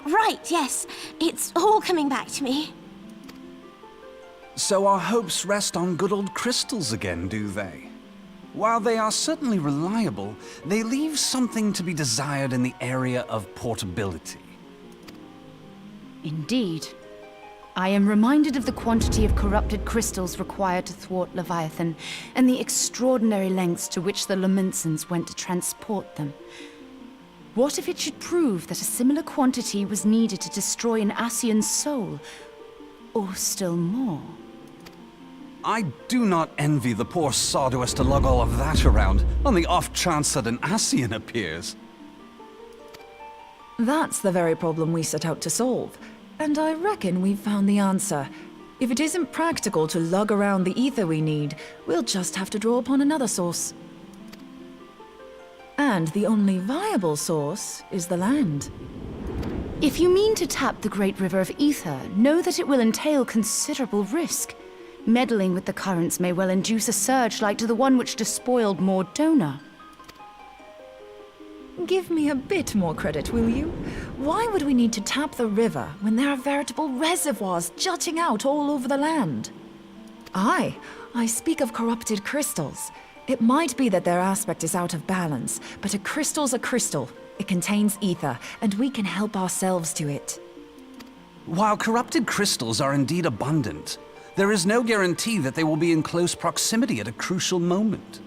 Right, yes. It's all coming back to me. So our hopes rest on good old crystals again, do they? While they are certainly reliable, they leave something to be desired in the area of portability. Indeed. I am reminded of the quantity of corrupted crystals required to thwart Leviathan, and the extraordinary lengths to which the Lamentsons went to transport them. What if it should prove that a similar quantity was needed to destroy an Ascian's soul? Or still more? I do not envy the poor sod who has to lug all of that around, on the off chance that an Ascian appears. That's the very problem we set out to solve. And I reckon we've found the answer. If it isn't practical to lug around the ether we need, we'll just have to draw upon another source. And the only viable source is the land. If you mean to tap the Great River of Ether, know that it will entail considerable risk. Meddling with the currents may well induce a surge like to the one which despoiled Mordona. Give me a bit more credit, will you? Why would we need to tap the river when there are veritable reservoirs jutting out all over the land? I speak of corrupted crystals. It might be that their aspect is out of balance, but a crystal's a crystal. It contains ether, and we can help ourselves to it. While corrupted crystals are indeed abundant, there is no guarantee that they will be in close proximity at a crucial moment.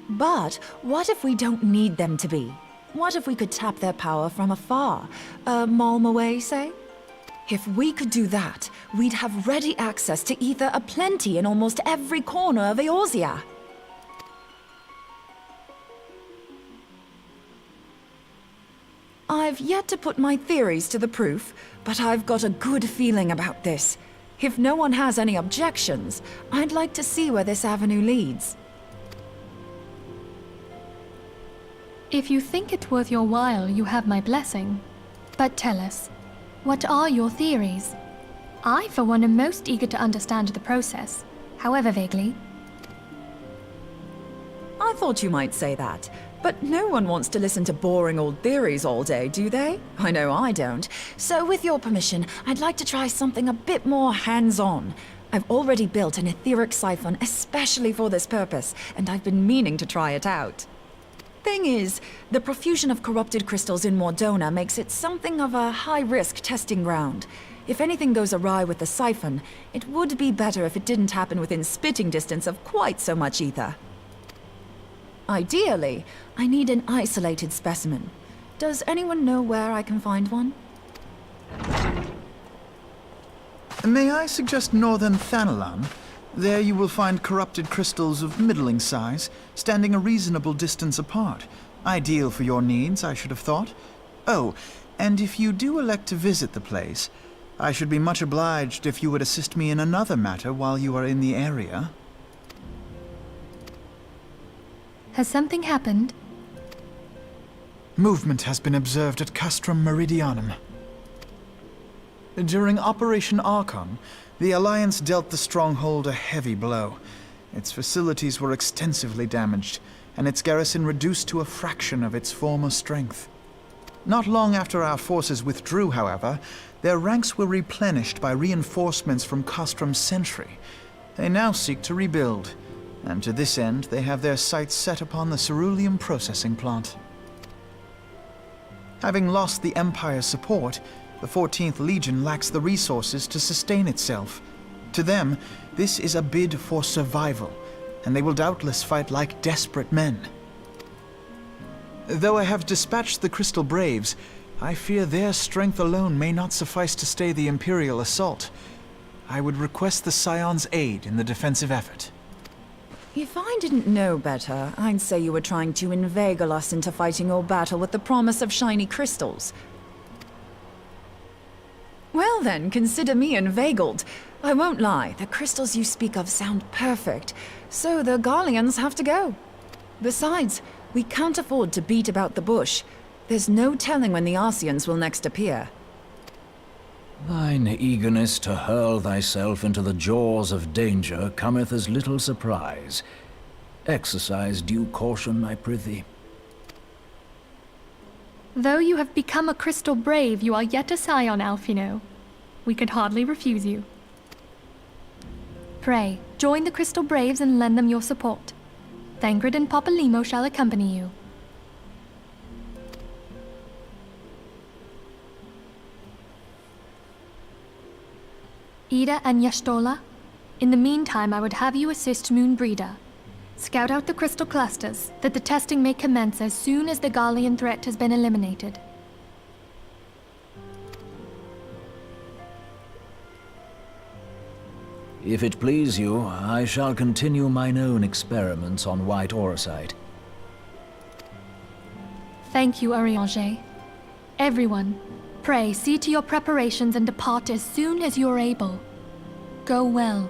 But what if we don't need them to be? What if we could tap their power from afar? A malm away, say? If we could do that, we'd have ready access to ether aplenty in almost every corner of Eorzea. I've yet to put my theories to the proof, but I've got a good feeling about this. If no one has any objections, I'd like to see where this avenue leads. If you think it worth your while, you have my blessing. But tell us, what are your theories? I, for one, am most eager to understand the process, however vaguely. I thought you might say that, but no one wants to listen to boring old theories all day, do they? I know I don't. So with your permission, I'd like to try something a bit more hands-on. I've already built an etheric siphon especially for this purpose, and I've been meaning to try it out. Thing is, the profusion of corrupted crystals in Mordona makes it something of a high-risk testing ground. If anything goes awry with the siphon, it would be better if it didn't happen within spitting distance of quite so much ether. Ideally, I need an isolated specimen. Does anyone know where I can find one? May I suggest northern Thanalan? There you will find corrupted crystals of middling size, standing a reasonable distance apart. Ideal for your needs, I should have thought. Oh, and if you do elect to visit the place, I should be much obliged if you would assist me in another matter while you are in the area. Has something happened? Movement has been observed at Castrum Meridianum. During Operation Archon, the Alliance dealt the stronghold a heavy blow. Its facilities were extensively damaged, and its garrison reduced to a fraction of its former strength. Not long after our forces withdrew, however, their ranks were replenished by reinforcements from Castrum's sentry. They now seek to rebuild, and to this end they have their sights set upon the ceruleum processing plant. Having lost the Empire's support, the 14th Legion lacks the resources to sustain itself. To them, this is a bid for survival, and they will doubtless fight like desperate men. Though I have dispatched the Crystal Braves, I fear their strength alone may not suffice to stay the Imperial assault. I would request the Scion's aid in the defensive effort. If I didn't know better, I'd say you were trying to inveigle us into fighting your battle with the promise of shiny crystals. Well then, consider me inveigled. I won't lie, the crystals you speak of sound perfect, so the Garleans have to go. Besides, we can't afford to beat about the bush. There's no telling when the Arceans will next appear. Thine eagerness to hurl thyself into the jaws of danger cometh as little surprise. Exercise due caution, I prithee. Though you have become a Crystal Brave, you are yet a Scion, Alphino. We could hardly refuse you. Pray, join the Crystal Braves and lend them your support. Thancred and Papalymo shall accompany you. Ida and Y'shtola, in the meantime I would have you assist Moonbreeder. Scout out the crystal clusters, that the testing may commence as soon as the Garlean threat has been eliminated. If it please you, I shall continue mine own experiments on white auricite. Thank you, Urianger. Everyone, pray see to your preparations and depart as soon as you are able. Go well,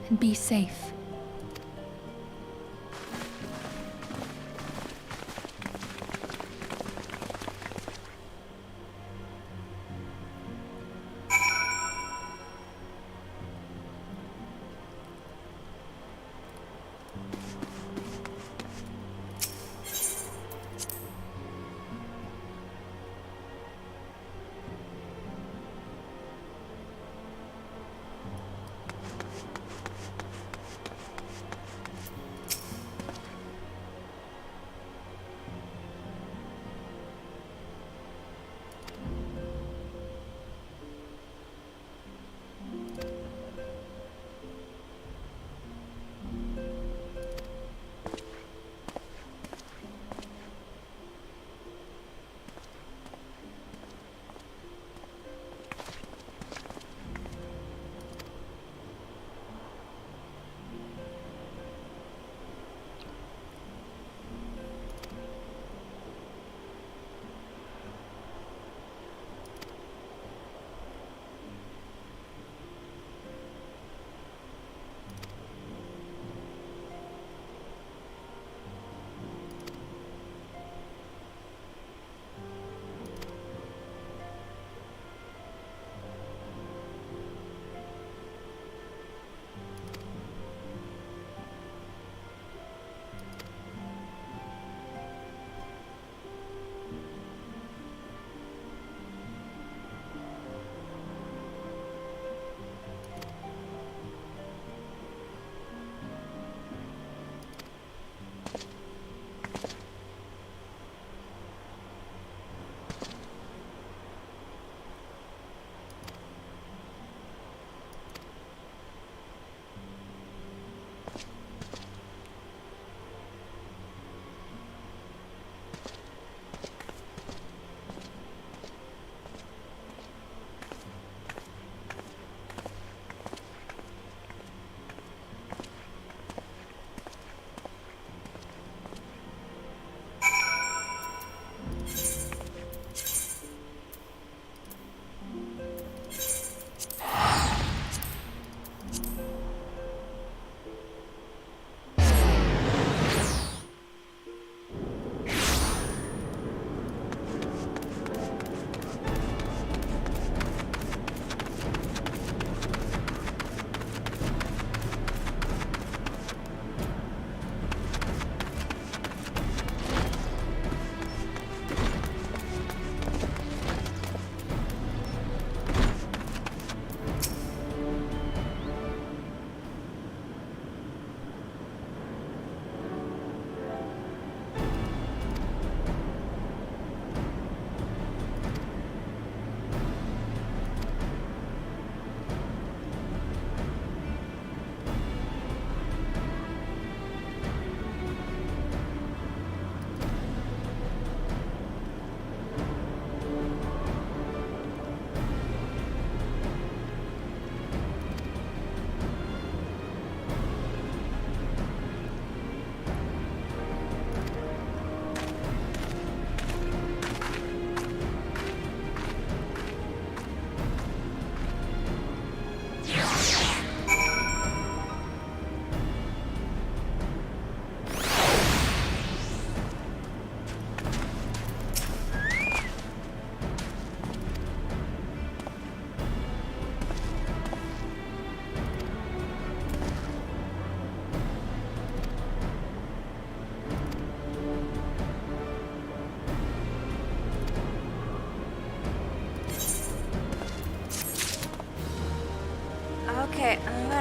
and be safe.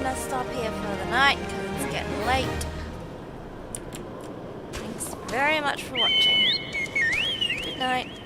gonna stop here for the night because it's getting late. Thanks very much for watching. Good night.